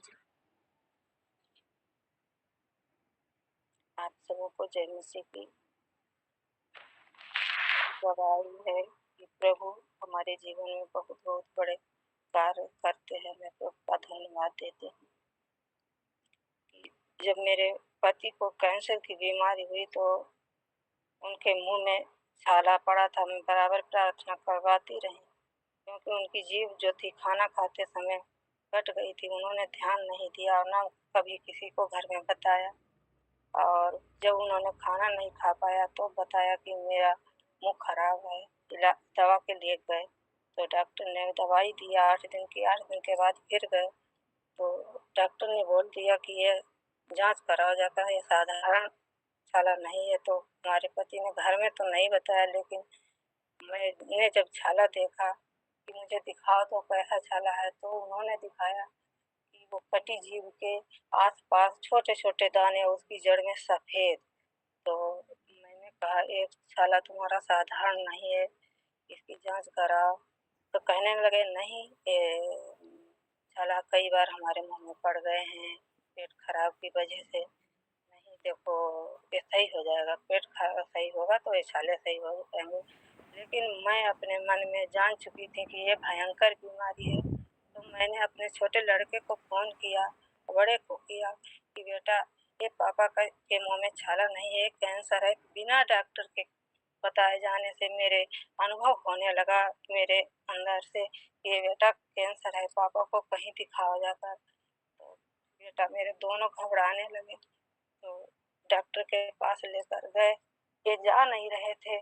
आप सबों को जय मसीह की। गवाही है कि प्रभु हमारे जीवन में बहुत बहुत बड़े कार्य करते हैं। मैं प्रभु का धन्यवाद देती हूँ कि जब मेरे पति को कैंसर की बीमारी हुई तो उनके मुंह में छाला पड़ा था। मैं बराबर प्रार्थना करवाती रही, क्योंकि उनकी जीभ जो थी खाना खाते समय कट गई थी। उन्होंने ध्यान नहीं दिया और ना कभी किसी को घर में बताया। और जब उन्होंने खाना नहीं खा पाया तो बताया कि मेरा मुंह खराब है, दवा के लिए गए तो डॉक्टर ने दवाई दिया 8 दिन की। 8 दिन के बाद फिर गए तो डॉक्टर ने बोल दिया कि ये जांच कराया जाता है, ये साधारण छाला नहीं है। तो हमारे पति ने घर में तो नहीं बताया, लेकिन मैंने जब छाला देखा कि मुझे दिखाओ तो कैसा छाला है, तो उन्होंने दिखाया कि वो कटी जीभ के आसपास छोटे छोटे दाने, उसकी जड़ में सफेद। तो मैंने कहा एक छाला तुम्हारा साधारण नहीं है, इसकी जांच कराओ। तो कहने लगे नहीं, ये छाला कई बार हमारे मुंह में पड़ गए हैं पेट खराब की वजह से। नहीं देखो, ये सही हो जाएगा, पेट सही होगा तो ये छाले सही हो जाएंगे। लेकिन मैं अपने मन में जान चुकी थी कि ये भयंकर बीमारी है। तो मैंने अपने छोटे लड़के को फ़ोन किया, बड़े को किया कि बेटा ये पापा के मुंह में छाला नहीं है, कैंसर है। बिना डॉक्टर के बताए जाने से मेरे अनुभव होने लगा मेरे अंदर से ये बेटा कैंसर है, पापा को कहीं दिखाया जाता। तो बेटा मेरे दोनों घबराने लगे, तो डॉक्टर के पास लेकर गए। ये जा नहीं रहे थे,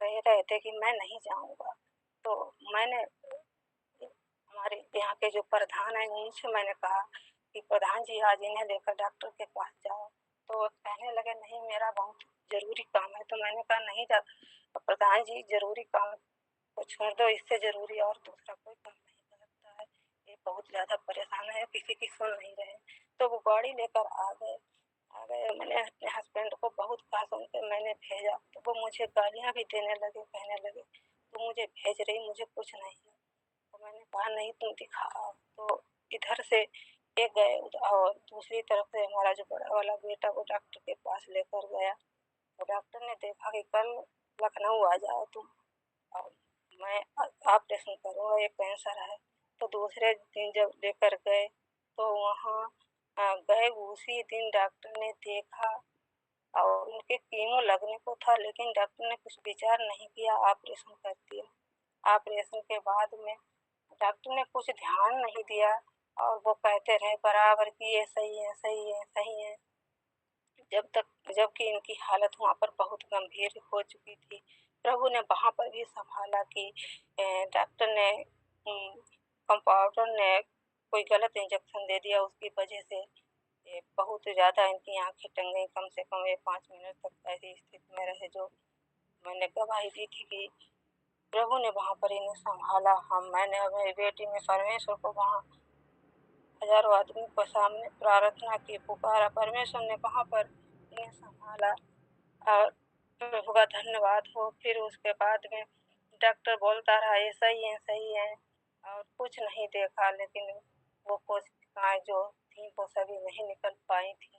कह रहे थे कि मैं नहीं जाऊंगा। तो मैंने हमारे यहाँ के जो प्रधान हैं उनसे मैंने कहा कि प्रधान जी आज इन्हें लेकर डॉक्टर के पास जाओ। तो कहने लगे नहीं मेरा बहुत जरूरी काम है। तो मैंने कहा नहीं जा प्रधान जी, जरूरी काम को छोड़ दो, इससे जरूरी और दूसरा कोई काम नहीं कर सकता है। ये बहुत ज्यादा परेशान है, किसी की सुन नहीं रहे। तो वो गाड़ी लेकर आ गए। मैंने अपने हस्बैंड को बहुत कहा, सुन के मैंने भेजा तो वो मुझे गालियाँ भी देने लगे, कहने लगे तुम मुझे भेज रही, मुझे कुछ नहीं है। तो मैंने कहा नहीं तुम दिखाओ। तो इधर से एक गए और दूसरी तरफ से हमारा जो बड़ा वाला बेटा वो डॉक्टर के पास लेकर गया। तो डॉक्टर ने देखा कि कल लखनऊ आ जाओ तुम और मैं ऑपरेशन करूँगा, ये कैंसर है। तो दूसरे दिन जब लेकर गए तो वहाँ गए, उसी दिन डॉक्टर ने देखा और उनके कीमो लगने को था, लेकिन डॉक्टर ने कुछ विचार नहीं किया, ऑपरेशन कर दिया। ऑपरेशन के बाद में डॉक्टर ने कुछ ध्यान नहीं दिया और वो कहते रहे बराबर कि ये सही है, सही है, सही है। जबकि इनकी हालत वहाँ पर बहुत गंभीर हो चुकी थी। प्रभु ने वहाँ पर भी संभाला कि डॉक्टर ने कंपाउंडर ने कोई गलत इंजेक्शन दे दिया, उसकी वजह से ये बहुत ज़्यादा इनकी आंखें टंग गई। कम से कम ये 5 मिनट तक ऐसी स्थिति में रहे जो मैंने गवाही दी थी कि प्रभु ने वहाँ पर इन्हें संभाला। मैंने अपनी बेटी में परमेश्वर को वहाँ हजारों आदमी को सामने प्रार्थना की, पुकारा, परमेश्वर ने वहाँ पर इन्हें संभाला और प्रभु का धन्यवाद हो। फिर उसके बाद में डॉक्टर बोलता रहा ये सही है और कुछ नहीं देखा, लेकिन वो कोशिकाएं जो थी वो सभी नहीं निकल पाई थी।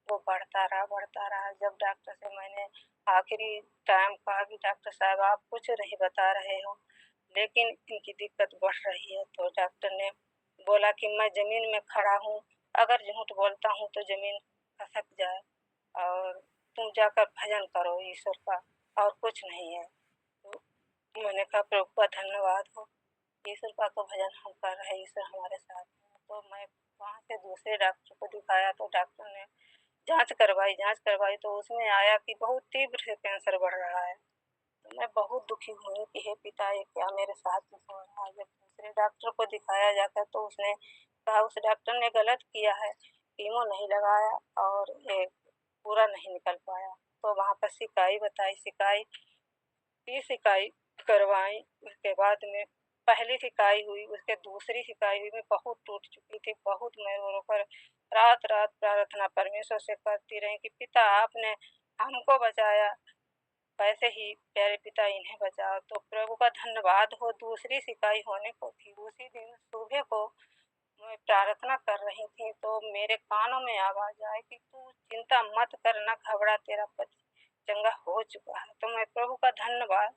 वो बढ़ता रहा। जब डॉक्टर से मैंने आखिरी टाइम कहा कि डॉक्टर साहब आप कुछ नहीं बता रहे हो लेकिन इनकी दिक्कत बढ़ रही है, तो डॉक्टर ने बोला कि मैं जमीन में खड़ा हूँ, अगर झूठ बोलता हूँ तो जमीन खसक जाए और तुम जाकर भजन करो ईश्वर का, और कुछ नहीं है। तो मैंने कहा प्रभु का धन्यवाद हो, ईश्वर का तो भजन हम कर रहे हैं, ईश्वर हमारे साथ है। तो मैं वहाँ से दूसरे डॉक्टर को दिखाया, तो डॉक्टर ने जांच करवाई तो उसमें आया कि बहुत तीव्र से कैंसर बढ़ रहा है। तो मैं बहुत दुखी हुई कि हे पिता ये क्या मेरे साथ में हो रहा है। जब दूसरे डॉक्टर को दिखाया जाकर तो उसने कहा उस डॉक्टर ने गलत किया है, कीमो नहीं लगाया और ये पूरा नहीं निकल पाया। तो वहाँ पर सिकाई बताई, सिकाई करवाई। उसके बाद में पहली सिकाई हुई, उसके दूसरी सिकाई हुई, मैं बहुत टूट चुकी थी, बहुत मैं रो कर रात प्रार्थना परमेश्वर से करती रही कि पिता आपने हमको बचाया, वैसे ही प्यारे पिता इन्हें बचाओ। तो प्रभु का धन्यवाद हो, दूसरी सिकाई होने को थी। उसी दिन सुबह को मैं प्रार्थना कर रही थी तो मेरे कानों में आवाज आई कि तू चिंता मत कर, न घबरा, तेरा पति चंगा हो चुका है। तो मैं प्रभु का धन्यवाद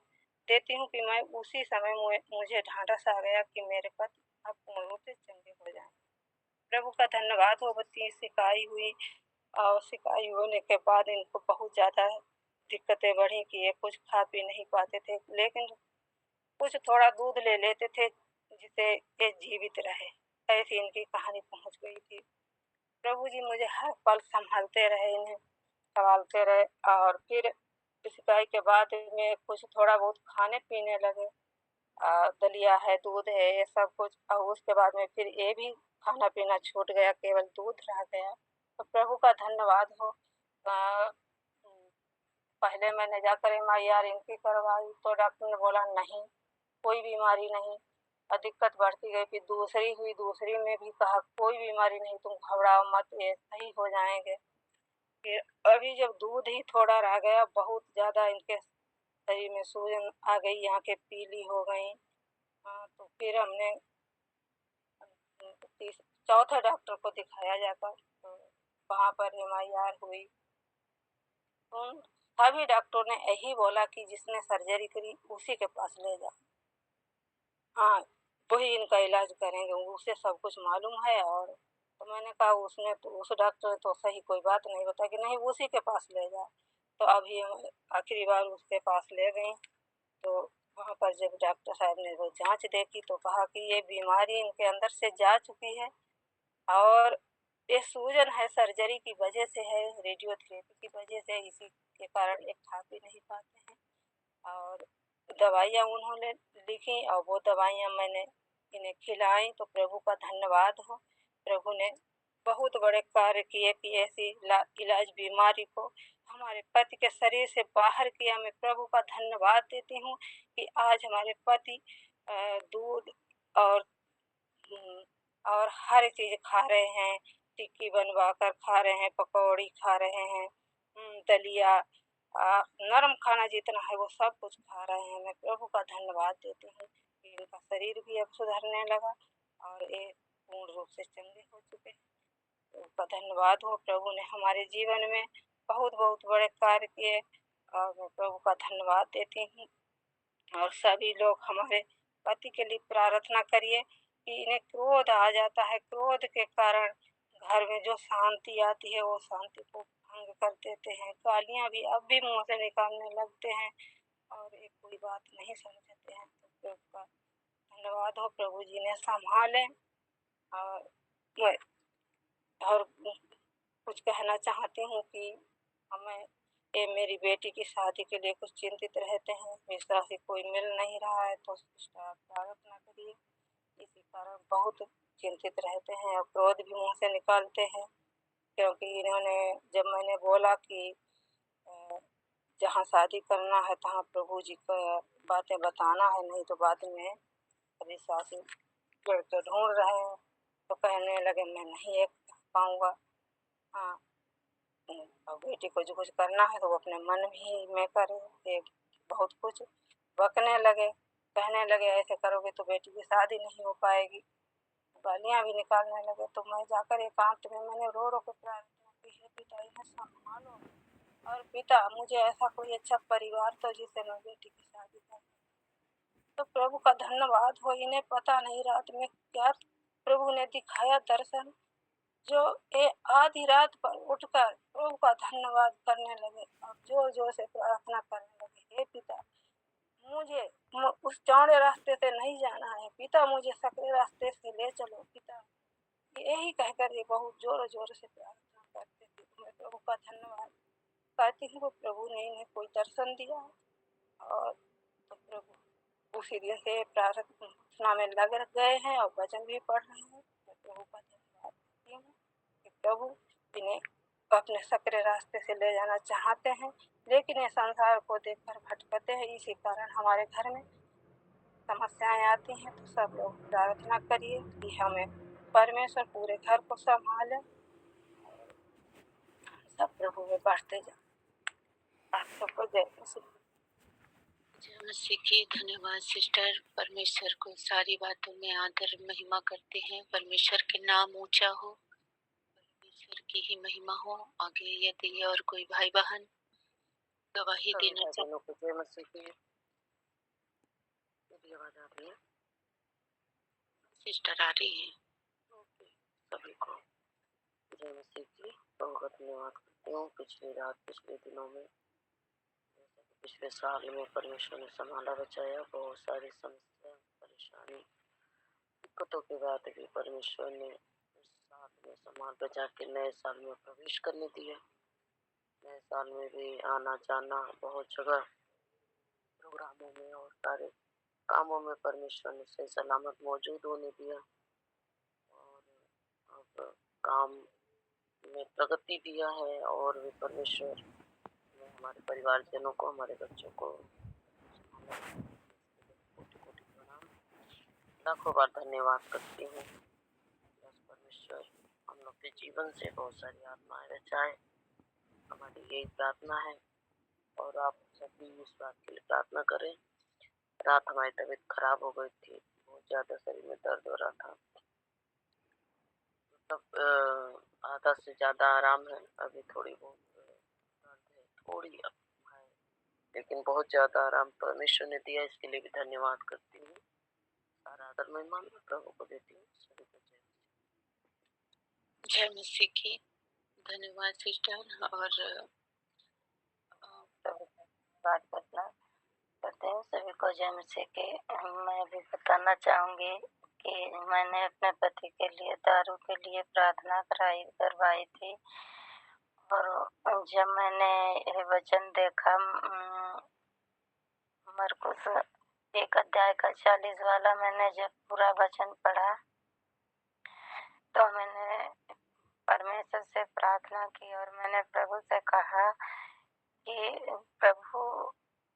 देती हूँ कि मैं उसी समय मुझे ढांढस आ गया कि मेरे पति अब पूर्ण रूप से चंगे हो जाएं। प्रभु का धन्यवाद हो। बच्ची सिकाई हुई और सिकाई होने के बाद इनको बहुत ज़्यादा दिक्कतें बढ़ी कि ये कुछ खा पी नहीं पाते थे, लेकिन कुछ थोड़ा दूध ले लेते थे जिससे ये जीवित रहे। ऐसी इनकी कहानी पहुंच गई थी। प्रभु जी मुझे हर पल संभालते रहे, इन्हें संभालते रहे। और फिर सिकाई के बाद में कुछ थोड़ा बहुत खाने पीने लगे, दलिया है, दूध है, ये सब कुछ। और उसके बाद में फिर ये भी खाना पीना छूट गया, केवल दूध रह गया। तो प्रभु का धन्यवाद हो। पहले मैंने जाकर MIR इनकी करवाई तो डॉक्टर ने बोला नहीं, कोई बीमारी नहीं। और दिक्कत बढ़ती गई, फिर दूसरी हुई, दूसरी में भी कहा कोई बीमारी नहीं, तुम घबराओ मत, ये सही हो जाएंगे। फिर अभी जब दूध ही थोड़ा रह गया, बहुत ज़्यादा इनके शरीर में सूजन आ गई, आँखें पीली हो गई। तो फिर हमने चौथे डॉक्टर को दिखाया जाकर, तो वहाँ पर MIR हुई। तो सभी डॉक्टरों ने यही बोला कि जिसने सर्जरी करी उसी के पास ले जाओ, हाँ वही इनका इलाज करेंगे, उसे सब कुछ मालूम है। और तो मैंने कहा उसने तो उस डॉक्टर ने तो सही कोई बात नहीं बताई कि नहीं उसी के पास ले जाओ। तो अभी हम आखिरी बार उसके पास ले गई, तो वहाँ पर जब डॉक्टर साहब ने वो जांच देखी तो कहा कि ये बीमारी इनके अंदर से जा चुकी है और ये सूजन है सर्जरी की वजह से है, रेडियोथेरेपी की वजह से, इसी के कारण ये खा भी नहीं पाते हैं। और दवाइयाँ उन्होंने लिखी और वो दवाइयाँ मैंने इन्हें खिलाई। तो प्रभु का धन्यवाद हो, प्रभु ने बहुत बड़े कार्य किए कि ऐसी इलाज बीमारी को हमारे पति के शरीर से बाहर किया। मैं प्रभु का धन्यवाद देती हूँ कि आज हमारे पति दूध और और हर चीज़ खा रहे हैं, टिक्की बनवा कर खा रहे हैं, पकौड़ी खा रहे हैं, दलिया, नरम खाना जितना है वो सब कुछ खा रहे हैं। मैं प्रभु का धन्यवाद देती हूँ कि इनका शरीर भी अब सुधरने लगा और ये पूर्ण रूप से चंगे हो चुके हैं। उनका धन्यवाद हो, प्रभु ने हमारे जीवन में बहुत बहुत बड़े कार्य किए और मैं प्रभु का धन्यवाद देती हूँ। और सभी लोग हमारे पति के लिए प्रार्थना करिए कि इन्हें क्रोध आ जाता है, क्रोध के कारण घर में जो शांति आती है वो शांति को भंग कर देते हैं, गालियाँ भी अब भी मुँह से निकालने लगते हैं और एक कोई बात नहीं समझते हैं। तो प्रभु का धन्यवाद हो, प्रभु जी ने संभालें। और मैं और कुछ कहना चाहती हूँ कि हमें ये मेरी बेटी की शादी के लिए कुछ चिंतित रहते हैं, विश्वासी कोई मिल नहीं रहा है, तो प्रार्थना करिए। इसी कारण बहुत चिंतित रहते हैं और क्रोध भी मुँह से निकालते हैं, क्योंकि इन्होंने जब मैंने बोला कि जहाँ शादी करना है तहाँ प्रभु जी को बातें बताना है, नहीं तो बाद में विश्वासी लड़के ढूंढ रहे हैं, तो कहने कहने लगे मैं नहीं एक पाऊँगा। हाँ, और बेटी को जो कुछ करना है तो वो अपने मन ही में करे। ये बहुत कुछ बकने लगे, कहने लगे ऐसे करोगे तो बेटी की शादी नहीं हो पाएगी। गालियाँ भी निकालने लगे। तो मैं जाकर एकांत में मैंने रो रो के प्रार्थना की, हे पिता इन्हें संभालो, और पिता मुझे ऐसा कोई अच्छा परिवार तो जिससे मैं बेटी की शादी कर। तो प्रभु का धन्यवाद हो, इन्हें पता नहीं रात में क्या प्रभु ने दिखाया दर्शन, जो ये आधी रात पर उठकर प्रभु का धन्यवाद करने लगे और जोर जोर से प्रार्थना करने लगे, हे पिता मुझे उस चौड़े रास्ते से नहीं जाना है, पिता मुझे सकरे रास्ते से ले चलो पिता। यही कहकर ये बहुत जोर जोर से प्रार्थना करते थे। मैं प्रभु का धन्यवाद करती हूँ, प्रभु ने इन्हें कोई दर्शन दिया। और तो प्रभु उसी दिन से प्रार्थना में लग गए हैं और वचन भी पढ़ रहे हैं। मैं प्रभु का धन्यवाद करती हूँ कि प्रभु इन्हें अपने सकरे रास्ते से ले जाना चाहते हैं, लेकिन ये संसार को देखकर भटकते हैं। इसी कारण हमारे घर में समस्याएं आती हैं। तो सब लोग प्रार्थना करिए कि हमें परमेश्वर पूरे घर को संभाले, सब प्रभु में बढ़ते जाए। आप सबको जय मसीह। जय मसीह की। धन्यवाद सिस्टर। परमेश्वर को सारी बातों में आदर महिमा करते हैं। परमेश्वर के नाम ऊंचा हो, परमेश्वर की ही महिमा हो। आगे यदि और कोई भाई बहन गवाही देना चाहे। जय मसीह की। मेरी आवाज आ रही है? सिस्टर आ रही है। सभी को जय मसीह की। बहुत धन्यवाद करती हूँ। पिछले दिनों में, पिछले साल में परमेश्वर ने संभाला बचाया। बहुत सारी समस्या, परेशानी, दिक्कतों के बाद भी परमेश्वर ने इस साल में संभाल बचा के नए साल में प्रवेश करने दिया। नए साल में भी आना जाना, बहुत जगह प्रोग्रामों में और सारे कामों में परमेश्वर ने सही सलामत मौजूद होने दिया। और अब काम में प्रगति दिया है और भी परमेश्वर ने हमारे परिवारजनों को, हमारे बच्चों को कोटि कोटि प्रणाम, लाखों बार धन्यवाद करती हूँ। बस परमेश्वर हम लोग के जीवन से बहुत सारी आत्माएं बचाए, हमारी यही प्रार्थना है। और आप सभी इस बात के लिए प्रार्थना करें। रात हमारी तबीयत खराब हो गई थी, बहुत ज्यादा शरीर में दर्द हो रहा था। मतलब आधा से ज्यादा आराम है, अभी थोड़ी बहुत दर्द है, थोड़ी है, लेकिन बहुत ज्यादा आराम परमेश्वर ने दिया। इसके लिए भी धन्यवाद करती हूँ। सारा आदर महिमा मैं प्रभु को देती हूँ। सभी को जय मसीह की। धन्यवाद सिस्टर। और बात करते हैं सभी को जय मसीह के। मैं भी बताना चाहूंगी कि मैंने अपने पति के लिए दारू के लिए प्रार्थना करवाई थी। और जब मैंने ये वचन देखा, मरकुस 1 अध्याय का 40 वाला, मैंने जब पूरा वचन पढ़ा तो मैंने परमेश्वर से प्रार्थना की और मैंने प्रभु से कहा कि प्रभु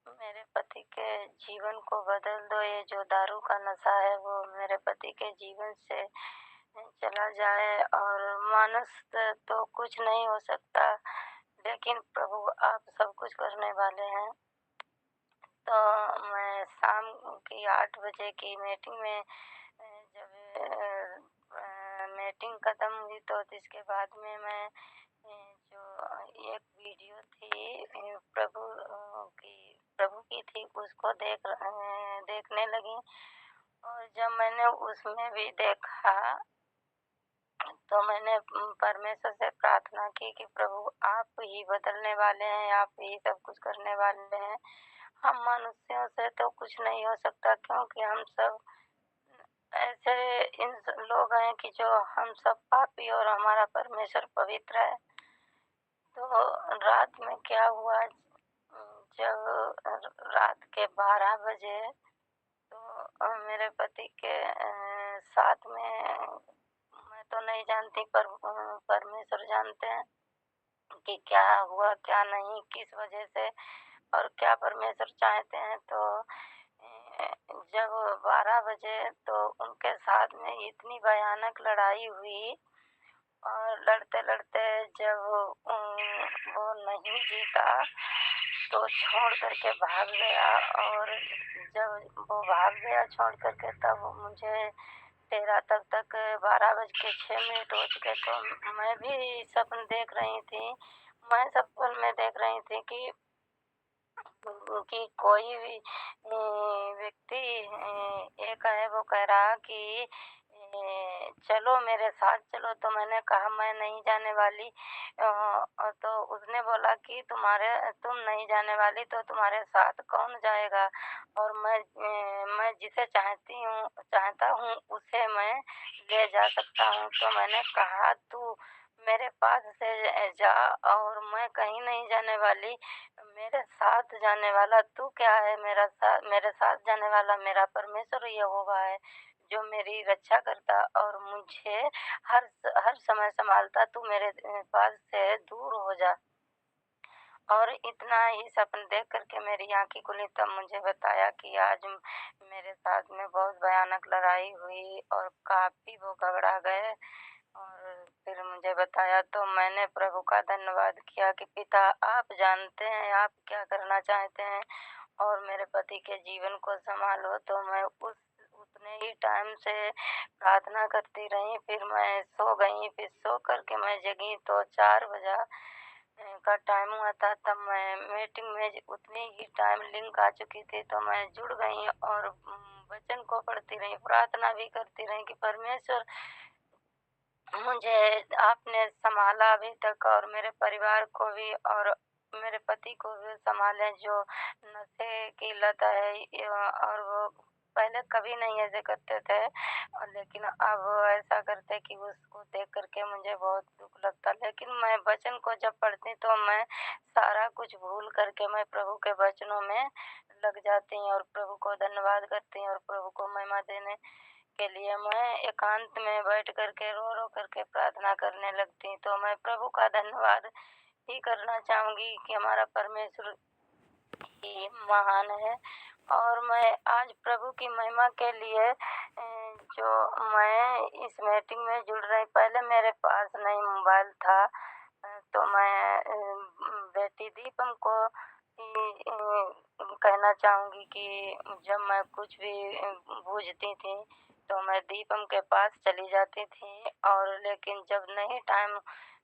मेरे पति के जीवन को बदल दो। ये जो दारू का नशा है वो मेरे पति के जीवन से चला जाए। और मनुष्य तो कुछ नहीं हो सकता, लेकिन प्रभु आप सब कुछ करने वाले हैं। तो मैं शाम की 8 बजे की मीटिंग में जब मीटिंग खत्म हुई तो इसके बाद में मैं जो एक वीडियो थी प्रभु की थी, उसको देखने लगी। और जब मैंने उसमें भी देखा तो मैंने परमेश्वर से प्रार्थना की कि प्रभु आप ही बदलने वाले हैं, आप ही सब कुछ करने वाले हैं। हम मनुष्यों से तो कुछ नहीं हो सकता, क्योंकि हम सब ऐसे इन लोग हैं कि जो हम सब पापी और हमारा परमेश्वर पवित्र है। तो रात में क्या हुआ, जब रात के 12 बजे तो मेरे पति के साथ में, मैं तो नहीं जानती पर परमेश्वर जानते हैं कि क्या हुआ क्या नहीं, किस वजह से और क्या परमेश्वर चाहते हैं। तो जब 12 बजे तो उनके साथ में इतनी भयानक लड़ाई हुई और लड़ते-लड़ते जब वो नहीं जीता तो छोड़ कर के भाग गया और जब वो भाग गया छोड़ कर के तब मुझे तब तक 12:06 हो चुके तो मैं भी सपन देख रही थी। मैं सपन में देख रही थी कि कोई भी व्यक्ति एक है वो कह रहा कि चलो मेरे साथ चलो तो मैंने कहा मैं नहीं जाने वाली तो उसने बोला कि तुम नहीं जाने वाली तो तुम्हारे साथ कौन जाएगा और मैं जिसे चाहता हूँ उसे मैं ले जा सकता हूँ तो मैंने कहा तू मेरे पास से जा और मैं कहीं नहीं जाने वाली मेरे साथ जाने वाला तू क्या है मेरे साथ जाने वाला मेरा परमेश्वर यहोवा है जो मेरी रक्षा करता और मुझे हर समय संभालता तू मेरे पास से दूर हो जा और इतना ही सपन देख करके मेरी आंखें खुली तब मुझे बताया कि आज मेरे साथ में बहुत भयानक लड़ाई हुई और काफी वो घबरा गए और फिर मुझे बताया तो मैंने प्रभु का धन्यवाद किया कि पिता आप जानते हैं आप क्या करना चाहते हैं और मेरे पति के जीवन को संभालो तो मैं उतने ही टाइम से प्रार्थना करती रही फिर मैं सो गई फिर सो करके मैं जगी तो 4 बजा का टाइम हुआ था तब मैं मीटिंग में उतनी ही टाइम लिंक आ चुकी थी तो मैं जुड़ गई और वचन को पढ़ती रही प्रार्थना भी करती रही कि परमेश्वर मुझे आपने संभाला अभी तक और मेरे परिवार को भी और मेरे पति को भी संभाले जो नशे की लत है और वो पहले कभी नहीं ऐसे करते थे और लेकिन अब ऐसा करते कि उसको देख करके मुझे बहुत दुख लगता लेकिन मैं वचन को जब पढ़ती तो मैं सारा कुछ भूल करके मैं प्रभु के वचनों में लग जाती हूँ और प्रभु को धन्यवाद करती हूँ और प्रभु को महिमा देने के लिए मैं एकांत में बैठ करके रो रो करके प्रार्थना करने लगती तो मैं प्रभु का धन्यवाद ही करना चाहूंगी कि हमारा परमेश्वर ही महान है और मैं आज प्रभु की महिमा के लिए जो मैं इस मीटिंग में जुड़ रही पहले मेरे पास नहीं मोबाइल था तो मैं बेटी दीपम को कहना चाहूंगी कि जब मैं कुछ भी बूझती थी तो मैं दीपम के पास चली जाती थी और लेकिन जब नहीं टाइम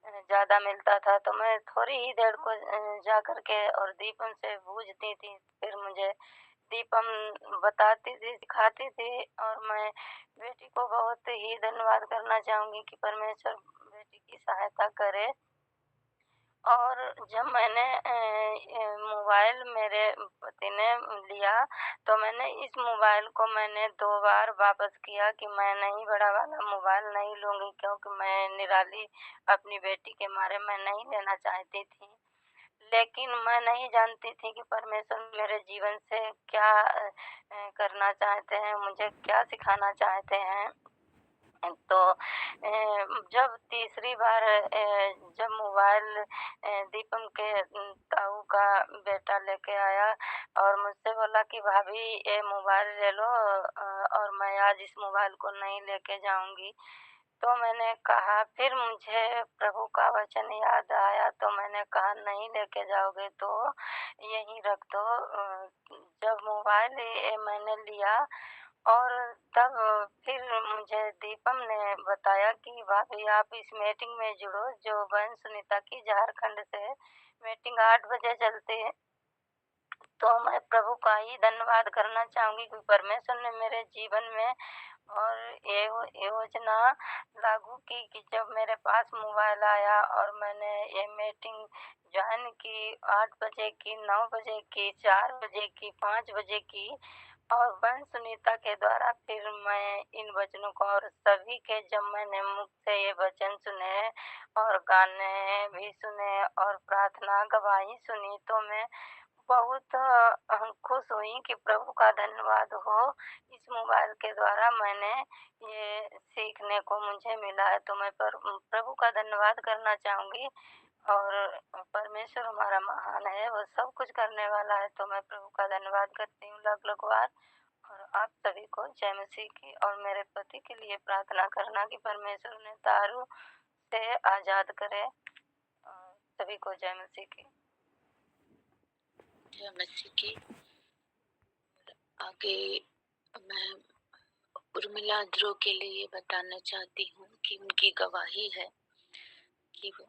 ज़्यादा मिलता था तो मैं थोड़ी ही देर को जा कर के और दीपम से पूछती थी फिर मुझे दीपम बताती थी सिखाती थी और मैं बेटी को बहुत ही धन्यवाद करना चाहूँगी कि परमेश्वर बेटी की सहायता करे और जब मैंने मोबाइल मेरे पति ने लिया तो मैंने इस मोबाइल को मैंने 2 बार वापस किया कि मैं नहीं बड़ा वाला मोबाइल नहीं लूँगी क्योंकि मैं निराली अपनी बेटी के मारे मैं नहीं लेना चाहती थी लेकिन मैं नहीं जानती थी कि परमेश्वर मेरे जीवन से क्या करना चाहते हैं मुझे क्या सिखाना चाहते हैं तो जब तीसरी बार जब मोबाइल दीपम के ताऊ का बेटा लेके आया और मुझसे बोला कि भाभी ये मोबाइल ले लो और मैं आज इस मोबाइल को नहीं लेके जाऊंगी तो मैंने कहा फिर मुझे प्रभु का वचन याद आया तो मैंने कहा नहीं लेके जाओगे तो यहीं रख दो जब मोबाइल मैंने लिया और तब फिर मुझे दीपम ने बताया कि भाभी आप इस मीटिंग में जुड़ो जो बहन सुनीता की झारखंड से मीटिंग 8 बजे चलती है तो मैं प्रभु का ही धन्यवाद करना चाहूंगी कि परमेश्वर ने मेरे जीवन में और ये योजना लागू की कि जब मेरे पास मोबाइल आया और मैंने ये मीटिंग ज्वाइन की 8 बजे की 9 बजे की 4 बजे की 5 बजे की और बहन सुनीता के द्वारा फिर मैं इन वचनों को और सभी के जब मैंने मुख से ये वचन सुने और गाने भी सुने और प्रार्थना गवाही सुनी तो मैं बहुत खुश हुई कि प्रभु का धन्यवाद हो इस मोबाइल के द्वारा मैंने ये सीखने को मुझे मिला है तो मैं प्रभु का धन्यवाद करना चाहूँगी और परमेश्वर हमारा महान है वो सब कुछ करने वाला है तो मैं प्रभु का धन्यवाद करती हूँ लग बार आप सभी को जय मसीह की। और मेरे पति के लिए प्रार्थना करना कि परमेश्वर उन्हें दारू से आज़ाद करे। सभी को जय मसीह की। जय मसीह की। आगे मैं उर्मिला ध्रुव के लिए ये बताना चाहती हूँ कि उनकी गवाही है कि वो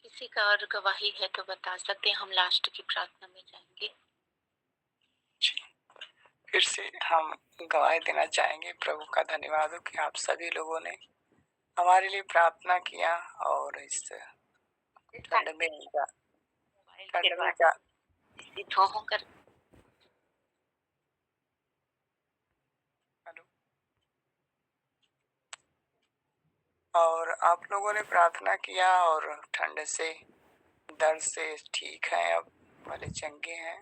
किसी का और गवाही है तो बता सकते हैं, हम लास्ट की प्रार्थना में जाएंगे। फिर से हम गवाही देना चाहेंगे। प्रभु का धन्यवाद हो कि आप सभी लोगों ने हमारे लिए प्रार्थना किया और इस ठंड में और आप लोगों ने प्रार्थना किया और ठंड से दर्द से ठीक है, अब भले चंगे हैं।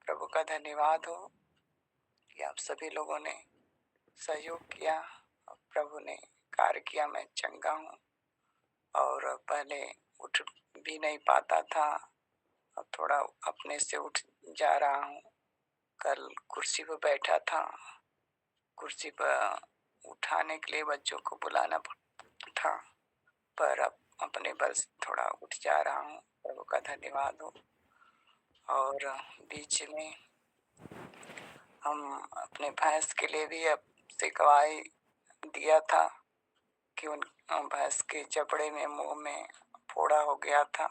प्रभु का धन्यवाद हो कि आप सभी लोगों ने सहयोग किया और प्रभु ने कार्य किया। मैं चंगा हूँ और पहले उठ भी नहीं पाता था, अब थोड़ा अपने से उठ जा रहा हूँ। कल कुर्सी पर बैठा था, कुर्सी पर उठाने के लिए बच्चों को बुलाना था, पर अब अपने बल से थोड़ा उठ जा रहा हूँ। प्रभु का धन्यवाद हो। और बीच में हम अपने भैंस के लिए भी अब से गवाही दिया था कि उन भैंस के जबड़े में मुंह में फोड़ा हो गया था,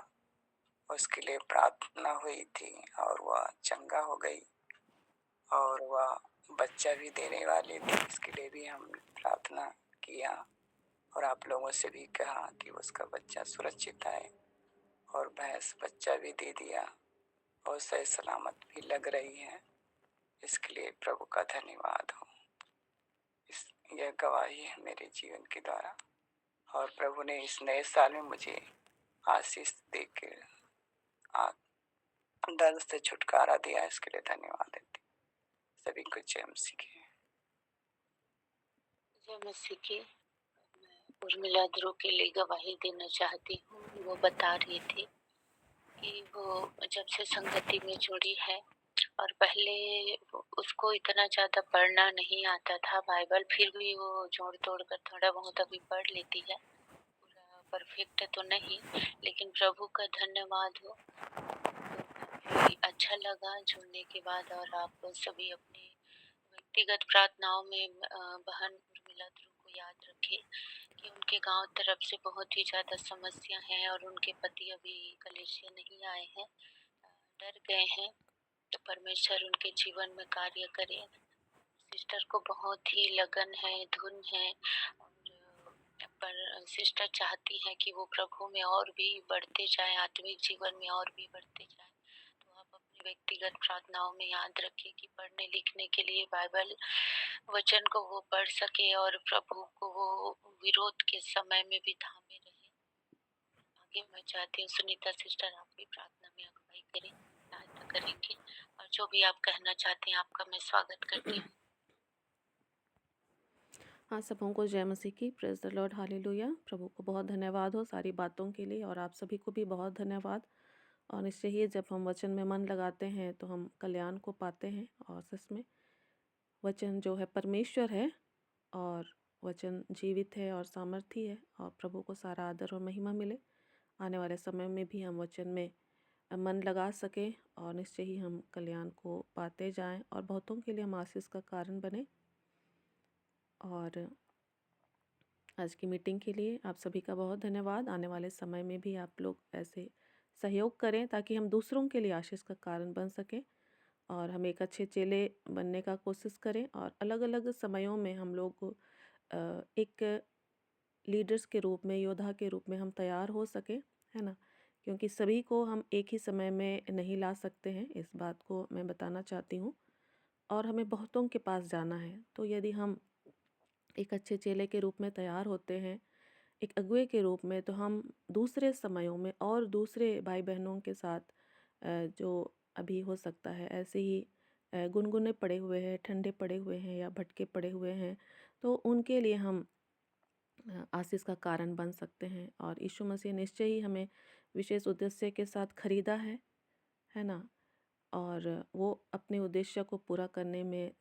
उसके लिए प्रार्थना हुई थी और वह चंगा हो गई और वह बच्चा भी देने वाली थी, इसके लिए भी हम प्रार्थना किया और आप लोगों से भी कहा कि उसका बच्चा सुरक्षित है और भैंस बच्चा भी दे दिया और सही सलामत भी लग रही है। इसके लिए प्रभु का धन्यवाद हो। यह गवाही है मेरे जीवन के द्वारा और प्रभु ने इस नए साल में मुझे आशीष देकर दर्द से छुटकारा दिया, इसके लिए धन्यवाद देते सभी को। जय मसीह की। जय मसीह की। मैं उर्मिला ध्रुव के लिए गवाही देना चाहती हूँ। वो बता रही थी कि वो जब से संगति में जुड़ी है और पहले उसको इतना ज़्यादा पढ़ना नहीं आता था बाइबल, फिर भी वो जोड़ तोड़ कर थोड़ा बहुत अभी पढ़ लेती है। पूरा परफेक्ट तो नहीं, लेकिन प्रभु का धन्यवाद हो। काफ़ी अच्छा लगा जुड़ने के बाद। और आप सभी अपनी व्यक्तिगत प्रार्थनाओं में बहन उर्मिला ध्रुव को याद रखें कि उनके गांव तरफ से बहुत ही ज़्यादा समस्या है और उनके पति अभी कलेशिया नहीं आए हैं, डर गए हैं। तो परमेश्वर उनके जीवन में कार्य करे। सिस्टर को बहुत ही लगन है, धुन है, पर सिस्टर चाहती है कि वो प्रभु में और भी बढ़ते जाए, आत्मिक जीवन में और भी बढ़ते जाए। तो आप अपनी व्यक्तिगत प्रार्थनाओं में याद रखें कि पढ़ने लिखने के लिए बाइबल वचन को वो पढ़ सके और प्रभु को वो विरोध के समय में भी थामे रहे। आगे मैं चाहती हूँ सुनीता सिस्टर आप भी प्रार्थना में अगुवाई करें, सहायता करेंगे और जो भी आप कहना चाहते हैं आपका मैं स्वागत करती हूँ। हाँ, सबों को जय मसीह की। Praise the Lord, hallelujah. प्रभु को बहुत धन्यवाद हो सारी बातों के लिए और आप सभी को भी बहुत धन्यवाद। और निश्चय ही जब हम वचन में मन लगाते हैं तो हम कल्याण को पाते हैं। और सच में वचन जो है परमेश्वर है और वचन जीवित है और सामर्थी है और प्रभु को सारा आदर और महिमा मिले। आने वाले समय में भी हम वचन में मन लगा सकें और निश्चय ही हम कल्याण को पाते जाएं और बहुतों के लिए हम आशीष का कारण बने। और आज की मीटिंग के लिए आप सभी का बहुत धन्यवाद। आने वाले समय में भी आप लोग ऐसे सहयोग करें ताकि हम दूसरों के लिए आशीष का कारण बन सकें और हम एक अच्छे चेले बनने का कोशिश करें। और अलग अलग समयों में हम लोग एक लीडर्स के रूप में, योद्धा के रूप में हम तैयार हो सके, है ना, क्योंकि सभी को हम एक ही समय में नहीं ला सकते हैं। इस बात को मैं बताना चाहती हूँ और हमें बहुतों के पास जाना है। तो यदि हम एक अच्छे चेले के रूप में तैयार होते हैं, एक अगुए के रूप में, तो हम दूसरे समयों में और दूसरे भाई बहनों के साथ जो अभी हो सकता है ऐसे ही गुनगुने पड़े हुए हैं, ठंडे पड़े हुए हैं या भटके पड़े हुए हैं, तो उनके लिए हम आशीष का कारण बन सकते हैं। और यीशु मसीह निश्चय ही हमें विशेष उद्देश्य के साथ खरीदा है ना? और वो अपने उद्देश्य को पूरा करने में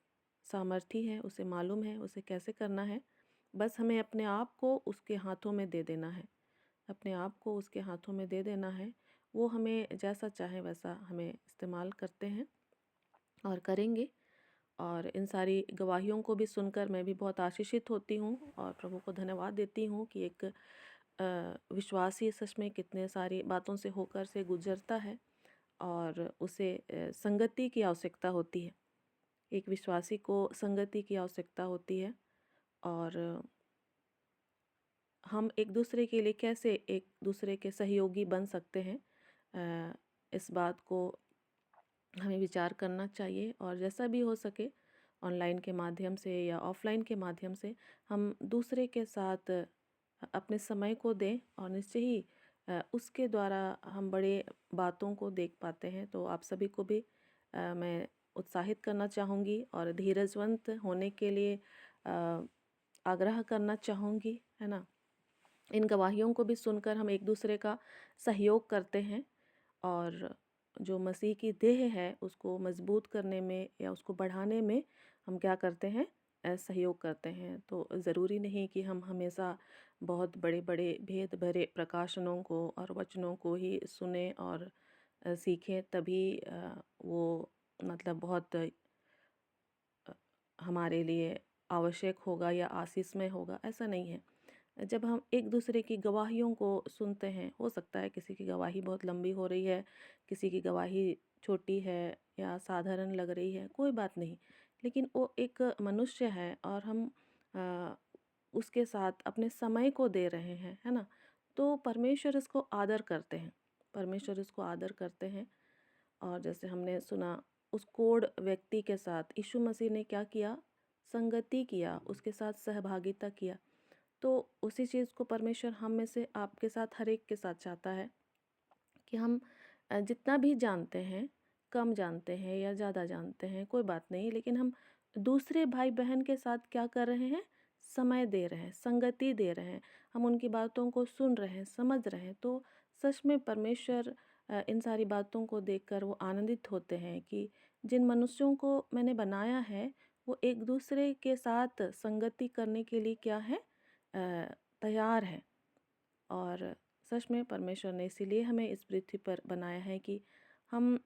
सामर्थी है, उसे मालूम है उसे कैसे करना है। बस हमें अपने आप को उसके हाथों में दे देना है, अपने आप को उसके हाथों में दे देना है। वो हमें जैसा चाहे वैसा हमें इस्तेमाल करते हैं और करेंगे। और इन सारी गवाहियों को भी सुनकर मैं भी बहुत आशीषित होती हूँ और प्रभु को धन्यवाद देती हूँ कि एक विश्वासी सच में कितने सारी बातों से होकर से गुजरता है और उसे संगति की आवश्यकता होती है। एक विश्वासी को संगति की आवश्यकता होती है और हम एक दूसरे के लिए कैसे एक दूसरे के सहयोगी बन सकते हैं, इस बात को हमें विचार करना चाहिए। और जैसा भी हो सके ऑनलाइन के माध्यम से या ऑफलाइन के माध्यम से हम दूसरे के साथ अपने समय को दें और निश्चय ही उसके द्वारा हम बड़े बातों को देख पाते हैं। तो आप सभी को भी मैं उत्साहित करना चाहूँगी और धीरजवंत होने के लिए आग्रह करना चाहूँगी, है ना? इन गवाहियों को भी सुनकर हम एक दूसरे का सहयोग करते हैं और जो मसीह की देह है उसको मजबूत करने में या उसको बढ़ाने में हम क्या करते हैं, सहयोग करते हैं। तो ज़रूरी नहीं कि हम हमेशा बहुत बड़े बड़े भेद भरे प्रकाशनों को और वचनों को ही सुने और सीखें तभी वो मतलब बहुत हमारे लिए आवश्यक होगा या आशीषमय होगा, ऐसा नहीं है। जब हम एक दूसरे की गवाहियों को सुनते हैं, हो सकता है किसी की गवाही बहुत लंबी हो रही है, किसी की गवाही छोटी है या साधारण लग रही है, कोई बात नहीं, लेकिन वो एक मनुष्य है और हम उसके साथ अपने समय को दे रहे हैं, है ना? तो परमेश्वर इसको आदर करते हैं, परमेश्वर इसको आदर करते हैं। और जैसे हमने सुना उस कोढ़ व्यक्ति के साथ यीशु मसीह ने क्या किया, संगति किया, उसके साथ सहभागिता किया। तो उसी चीज़ को परमेश्वर हम में से आपके साथ हर एक के साथ चाहता है कि हम जितना भी जानते हैं, कम जानते हैं या ज़्यादा जानते हैं, कोई बात नहीं, लेकिन हम दूसरे भाई बहन के साथ क्या कर रहे हैं, समय दे रहे हैं, संगति दे रहे हैं, हम उनकी बातों को सुन रहे हैं, समझ रहे हैं। तो सच में परमेश्वर इन सारी बातों को देखकर वो आनंदित होते हैं कि जिन मनुष्यों को मैंने बनाया है वो एक दूसरे के साथ संगति करने के लिए क्या है, तैयार है। और सच में परमेश्वर ने इसीलिए हमें इस पृथ्वी पर बनाया है कि हम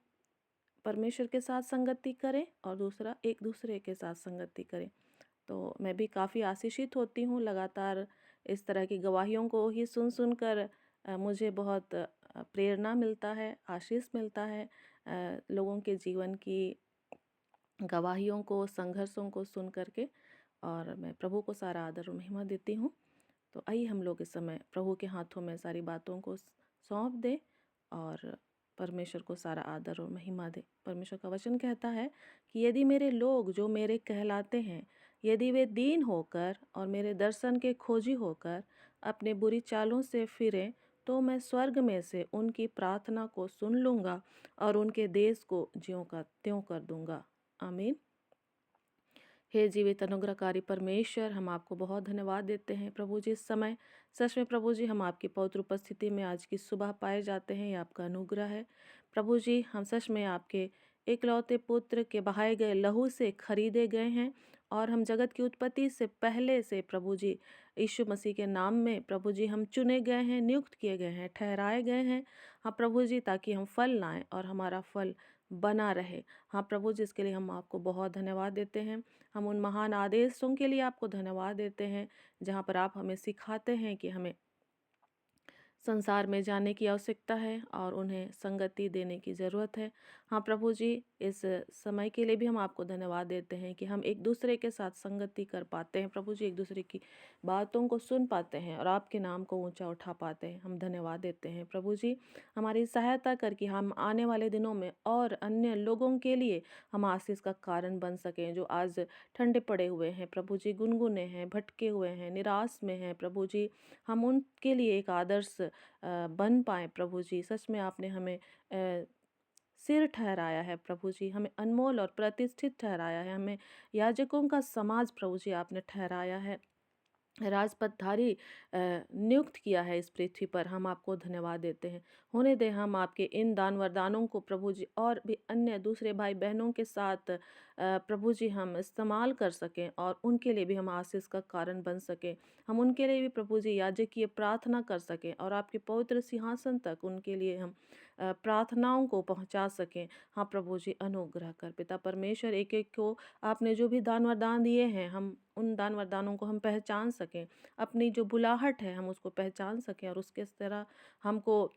परमेश्वर के साथ संगति करें और दूसरा एक दूसरे के साथ संगति करें। तो मैं भी काफ़ी आशीषित होती हूँ लगातार इस तरह की गवाहियों को ही सुन कर मुझे बहुत प्रेरणा मिलता है, आशीष मिलता है। लोगों के जीवन की गवाहियों को, संघर्षों को सुन करके, और मैं प्रभु को सारा आदर और महिमा देती हूँ। तो आइए हम लोग इस समय प्रभु के हाथों में सारी बातों को सौंप दें और परमेश्वर को सारा आदर और महिमा दें। परमेश्वर का वचन कहता है कि यदि मेरे लोग जो मेरे कहलाते हैं, यदि वे दीन होकर और मेरे दर्शन के खोजी होकर अपने बुरी चालों से फिरें, तो मैं स्वर्ग में से उनकी प्रार्थना को सुन लूँगा और उनके देश को ज्यों का त्यों कर दूँगा। आमीन। हे जीवित अनुग्रहकारी परमेश्वर, हम आपको बहुत धन्यवाद देते हैं प्रभु जी। इस समय सच में प्रभु जी हम आपकी पवित्र उपस्थिति में आज की सुबह पाए जाते हैं, ये आपका अनुग्रह है प्रभु जी। हम सच में आपके एकलौते पुत्र के बहाए गए लहू से खरीदे गए हैं और हम जगत की उत्पत्ति से पहले से प्रभु जी यीशु मसीह के नाम में प्रभु जी हम चुने गए हैं, नियुक्त किए गए हैं, ठहराए गए हैं, हाँ प्रभु जी, ताकि हम फल लाएं और हमारा फल बना रहे। हाँ प्रभु जी, इसके लिए हम आपको बहुत धन्यवाद देते हैं। हम उन महान आदेशों के लिए आपको धन्यवाद देते हैं जहाँ पर आप हमें सिखाते हैं कि हमें संसार में जाने की आवश्यकता है और उन्हें संगति देने की ज़रूरत है। हाँ प्रभु जी, इस समय के लिए भी हम आपको धन्यवाद देते हैं कि हम एक दूसरे के साथ संगति कर पाते हैं प्रभु जी, एक दूसरे की बातों को सुन पाते हैं और आपके नाम को ऊंचा उठा पाते हैं। हम धन्यवाद देते हैं प्रभु जी, हमारी सहायता करके हम आने वाले दिनों में और अन्य लोगों के लिए हम आशीष का कारण बन सकें, जो आज ठंडे पड़े हुए हैं प्रभु जी, गुनगुने हैं, भटके हुए हैं, निराश में हैं प्रभु जी, हम उनके लिए एक आदर्श बन पाएँ प्रभु जी। सच में आपने हमें सिर ठहराया है प्रभु जी, हमें अनमोल और प्रतिष्ठित ठहराया है, हमें याजकों का समाज प्रभु जी आपने ठहराया है। राजपथधारी नियुक्त किया है इस पृथ्वी पर, हम आपको धन्यवाद देते हैं। होने दें हम आपके इन दान वरदानों को प्रभु जी और भी अन्य दूसरे भाई बहनों के साथ प्रभु जी हम इस्तेमाल कर सकें और उनके लिए भी हम आशीष का कारण बन सकें। हम उनके लिए भी प्रभु जी याजकीय प्रार्थना कर सकें और आपके पवित्र सिंहासन तक उनके लिए हम प्रार्थनाओं को पहुंचा सकें। हाँ प्रभु जी, अनुग्रह कर पिता परमेश्वर, एक एक को आपने जो भी दान वरदान दिए हैं, हम उन दान वरदानों को हम पहचान सकें, अपनी जो बुलाहट है हम उसको पहचान सकें और उसके तरह हमको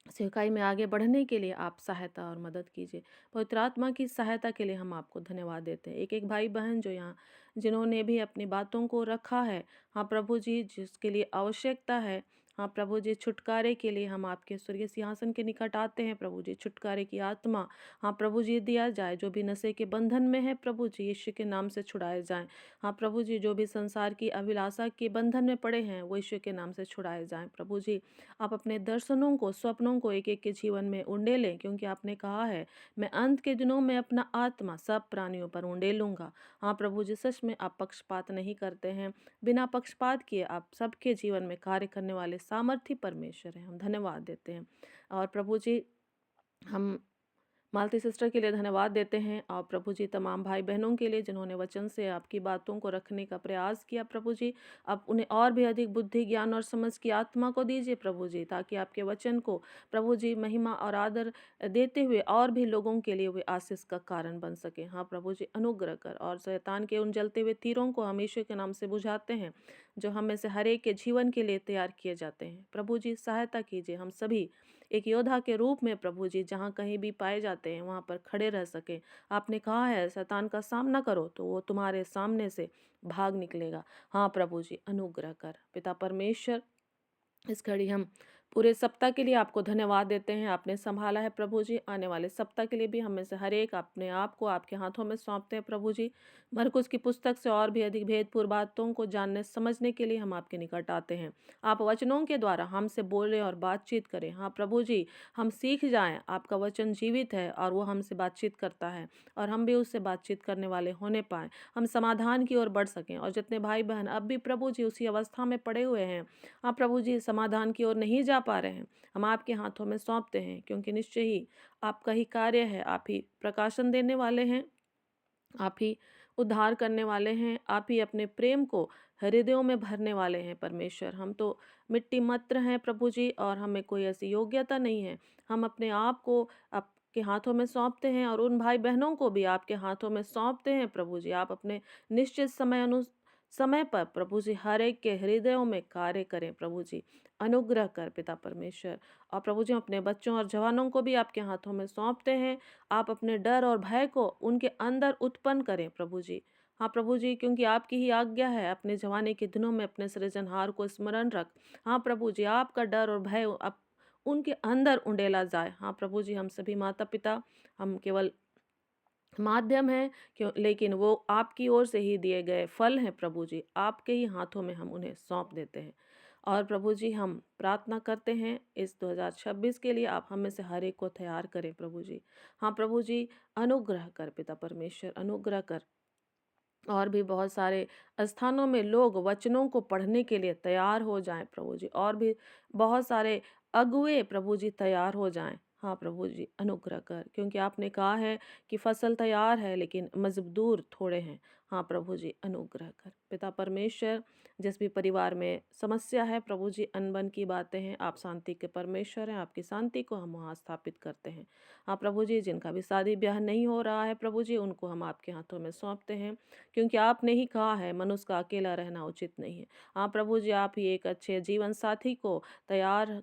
सेवकाई में आगे बढ़ने के लिए आप सहायता और मदद कीजिए। पवित्र आत्मा की सहायता के लिए हम आपको धन्यवाद देते हैं। एक एक भाई बहन जो यहाँ जिन्होंने भी अपनी बातों को रखा है, हाँ प्रभु जी, जिसके लिए आवश्यकता है, हाँ प्रभु जी, छुटकारे के लिए हम आपके स्वर्गीय सिंहासन के निकट आते हैं प्रभु जी। छुटकारे की आत्मा, हाँ प्रभु जी, दिया जाए। जो भी नशे के बंधन में है प्रभु जी, यीशु के नाम से छुड़ाए जाएं। हाँ प्रभु जी, जो भी संसार की अभिलाषा के बंधन में पड़े हैं वो यीशु के नाम से छुड़ाए जाएं प्रभु जी। आप अपने दर्शनों को, स्वप्नों को एक एक के जीवन में उंडेलें, क्योंकि आपने कहा है, मैं अंत के दिनों में अपना आत्मा सब प्राणियों पर उंडेलूंगा। हाँ प्रभु जी, सच में आप पक्षपात नहीं करते हैं। बिना पक्षपात किए आप सबके जीवन में कार्य करने वाले सामर्थी परमेश्वर हैं। हम धन्यवाद देते हैं। और प्रभु जी, हम मालती सिस्टर के लिए धन्यवाद देते हैं और प्रभु जी तमाम भाई बहनों के लिए जिन्होंने वचन से आपकी बातों को रखने का प्रयास किया प्रभु जी। अब उन्हें और भी अधिक बुद्धि, ज्ञान और समझ की आत्मा को दीजिए प्रभु जी, ताकि आपके वचन को प्रभु जी महिमा और आदर देते हुए और भी लोगों के लिए वे आशीष का कारण बन सके। हाँ प्रभु जी, अनुग्रह कर। और शैतान के उन जलते हुए तीरों को हम यीशु के नाम से बुझाते हैं जो हम में से हर एक के जीवन के लिए तैयार किए जाते हैं। प्रभु जी सहायता कीजिए, हम सभी एक योद्धा के रूप में प्रभु जी जहाँ कहीं भी पाए जाते हैं वहाँ पर खड़े रह सके। आपने कहा है, शैतान का सामना करो तो वो तुम्हारे सामने से भाग निकलेगा। हाँ प्रभु जी, अनुग्रह कर। पिता परमेश्वर, इस घड़ी हम पूरे सप्ताह के लिए आपको धन्यवाद देते हैं। आपने संभाला है प्रभु जी। आने वाले सप्ताह के लिए भी हम में से हर एक अपने आप को आपके हाथों में सौंपते हैं प्रभु जी। मरकुस की पुस्तक से और भी अधिक भेदपूर्ण बातों को जानने समझने के लिए हम आपके निकट आते हैं। आप वचनों के द्वारा हमसे बोलें और बातचीत करें। हाँ प्रभु जी, हम सीख जाएं, आपका वचन जीवित है और वो हमसे बातचीत करता है और हम भी उससे बातचीत करने वाले होने पाएँ। हम समाधान की ओर बढ़ सकें। और जितने भाई बहन अब भी प्रभु जी उसी अवस्था में पड़े हुए हैं, हाँ प्रभु जी, समाधान की ओर नहीं जा पा रहे हैं, हम आपके हाथों में सौंपते हैं, क्योंकि निश्चय ही आपका ही कार्य है। आप ही प्रकाशन देने वाले हैं, आप ही उद्धार करने वाले हैं, आप ही अपने प्रेम को हृदयों में भरने वाले हैं परमेश्वर। हम तो मिट्टी मात्र हैं प्रभु जी और हमें कोई ऐसी योग्यता नहीं है। हम अपने आप को आपके हाथों में सौंपते हैं और उन भाई बहनों को भी आपके हाथों में सौंपते हैं प्रभु जी। आप अपने निश्चित समय पर प्रभु जी हर एक के हृदयों में कार्य करें प्रभु जी। अनुग्रह कर पिता परमेश्वर। और प्रभु जी, हम अपने बच्चों और जवानों को भी आपके हाथों में सौंपते हैं। आप अपने डर और भय को उनके अंदर उत्पन्न करें प्रभु जी। हाँ प्रभु जी, क्योंकि आपकी ही आज्ञा है, अपने जवानी के दिनों में अपने सृजनहार को स्मरण रख। हाँ प्रभु जी, आपका डर और भय अब उनके अंदर उंडेला जाए। हाँ प्रभु जी, हम सभी माता पिता, हम केवल माध्यम है, क्यों, लेकिन वो आपकी ओर से ही दिए गए फल हैं प्रभु जी। आपके ही हाथों में हम उन्हें सौंप देते हैं। और प्रभु जी, हम प्रार्थना करते हैं इस 2026 के लिए, आप हम में से हर एक को तैयार करें प्रभु जी। हाँ प्रभु जी, अनुग्रह कर पिता परमेश्वर, अनुग्रह कर। और भी बहुत सारे स्थानों में लोग वचनों को पढ़ने के लिए तैयार हो जाएं प्रभु जी, और भी बहुत सारे अगुए प्रभु जी तैयार हो जाएं। हाँ प्रभु जी, अनुग्रह कर, क्योंकि आपने कहा है कि फसल तैयार है लेकिन मजदूर थोड़े हैं। हाँ प्रभु जी, अनुग्रह कर। पिता परमेश्वर, जिस भी परिवार में समस्या है प्रभु जी, अनबन की बातें हैं, आप शांति के परमेश्वर हैं, आपकी शांति को हम वहाँ स्थापित करते हैं। हाँ प्रभु जी, जिनका भी शादी ब्याह नहीं हो रहा है प्रभु जी, उनको हम आपके हाथों में सौंपते हैं, क्योंकि आपने ही कहा है मनुष्य का अकेला रहना उचित नहीं है। हाँ प्रभु जी, आप ही एक अच्छे जीवन साथी को तैयार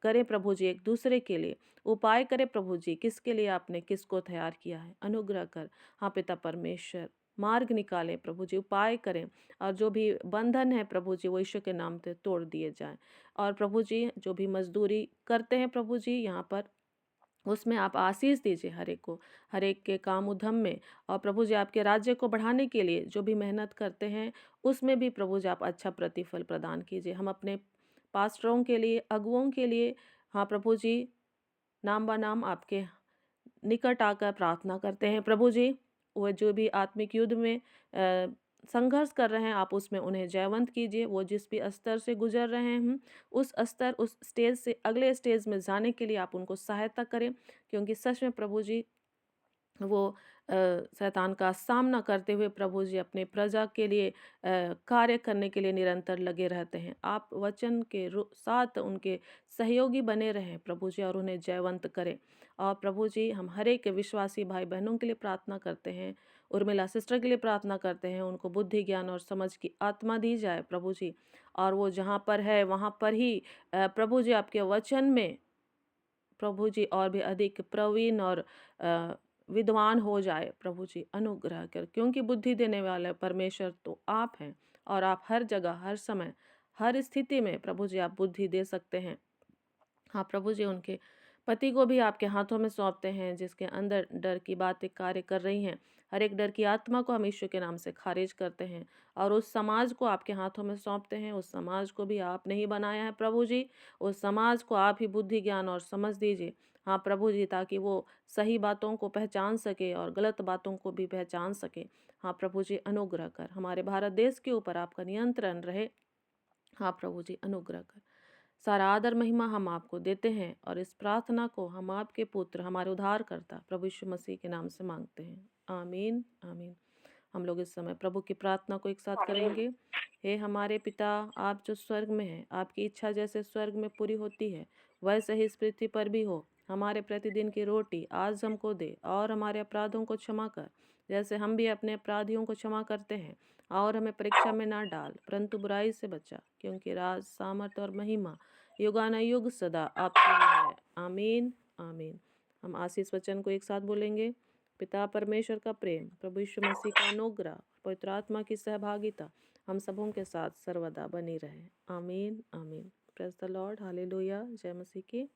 करें प्रभु जी, एक दूसरे के लिए उपाय करें प्रभु जी, किसके लिए आपने किसको तैयार किया है। अनुग्रह कर। हाँ पिता परमेश्वर, मार्ग निकालें प्रभु जी, उपाय करें, और जो भी बंधन है प्रभु जी वो यीशु के नाम से तोड़ दिए जाएं। और प्रभु जी, जो भी मजदूरी करते हैं प्रभु जी यहाँ पर, उसमें आप आशीष दीजिए हर एक को, हर एक के काम उद्यम में। और प्रभु जी, आपके राज्य को बढ़ाने के लिए जो भी मेहनत करते हैं उसमें भी प्रभु जी आप अच्छा प्रतिफल प्रदान कीजिए। हम अपने पास्टरों के लिए, अगुओं के लिए, हाँ प्रभु जी, नाम बा नाम आपके निकट आकर प्रार्थना करते हैं प्रभु जी। वह जो भी आत्मिक युद्ध में संघर्ष कर रहे हैं, आप उसमें उन्हें जयवंत कीजिए। वो जिस भी स्तर से गुजर रहे हैं, उस स्तर, उस स्टेज से अगले स्टेज में जाने के लिए आप उनको सहायता करें, क्योंकि सच में प्रभु जी वो शैतान का सामना करते हुए प्रभु जी अपने प्रजा के लिए कार्य करने के लिए निरंतर लगे रहते हैं। आप वचन के साथ उनके सहयोगी बने रहें प्रभु जी, और उन्हें जयवंत करें। और प्रभु जी, हम हर एक विश्वासी भाई बहनों के लिए प्रार्थना करते हैं, उर्मिला सिस्टर के लिए प्रार्थना करते हैं, उनको बुद्धि ज्ञान और समझ की आत्मा दी जाए प्रभु जी, और वो जहाँ पर है वहाँ पर ही प्रभु जी आपके वचन में प्रभु जी और भी अधिक प्रवीण और विद्वान हो जाए प्रभु जी, अनुग्रह कर, क्योंकि बुद्धि देने वाले परमेश्वर तो आप हैं, और आप हर जगह, हर समय, हर स्थिति में प्रभु जी आप बुद्धि दे सकते हैं। हाँ प्रभु जी, उनके पति को भी आपके हाथों में सौंपते हैं, जिसके अंदर डर की बातें कार्य कर रही हैं। हर एक डर की आत्मा को हम यीशु के नाम से खारिज करते हैं, और उस समाज को आपके हाथों में सौंपते हैं। उस समाज को भी आपने ही बनाया है प्रभु जी, उस समाज को आप ही बुद्धि ज्ञान और समझ दीजिए। हाँ प्रभु जी, ताकि वो सही बातों को पहचान सके और गलत बातों को भी पहचान सके। हाँ प्रभु जी, अनुग्रह कर, हमारे भारत देश के ऊपर आपका नियंत्रण रहे। हाँ प्रभु जी, अनुग्रह कर। सारा आदर महिमा हम आपको देते हैं, और इस प्रार्थना को हम आपके पुत्र, हमारे उद्धारकर्ता प्रभु यीशु मसीह के नाम से मांगते हैं। आमीन, आमीन। हम लोग इस समय प्रभु की प्रार्थना को एक साथ करेंगे। हे हमारे पिता, आप जो स्वर्ग में हैं, आपकी इच्छा जैसे स्वर्ग में पूरी होती है, वैसे ही इस पृथ्वी पर भी हो। हमारे प्रतिदिन की रोटी आज हमको दे, और हमारे अपराधों को क्षमा कर, जैसे हम भी अपने अपराधियों को क्षमा करते हैं। और हमें परीक्षा में ना डाल, परंतु बुराई से बचा, क्योंकि राज, सामर्थ और महिमा युगानुयुग सदा आपकी ही है। आमीन, आमीन। हम आशीष वचन को एक साथ बोलेंगे। पिता परमेश्वर का प्रेम, प्रभु यीशु मसीह का अनुग्रह, पवित्र आत्मा की सहभागिता हम सबों के साथ सर्वदा बनी रहे। आमीन, आमीन। Praise the Lord, hallelujah. जय मसीह की।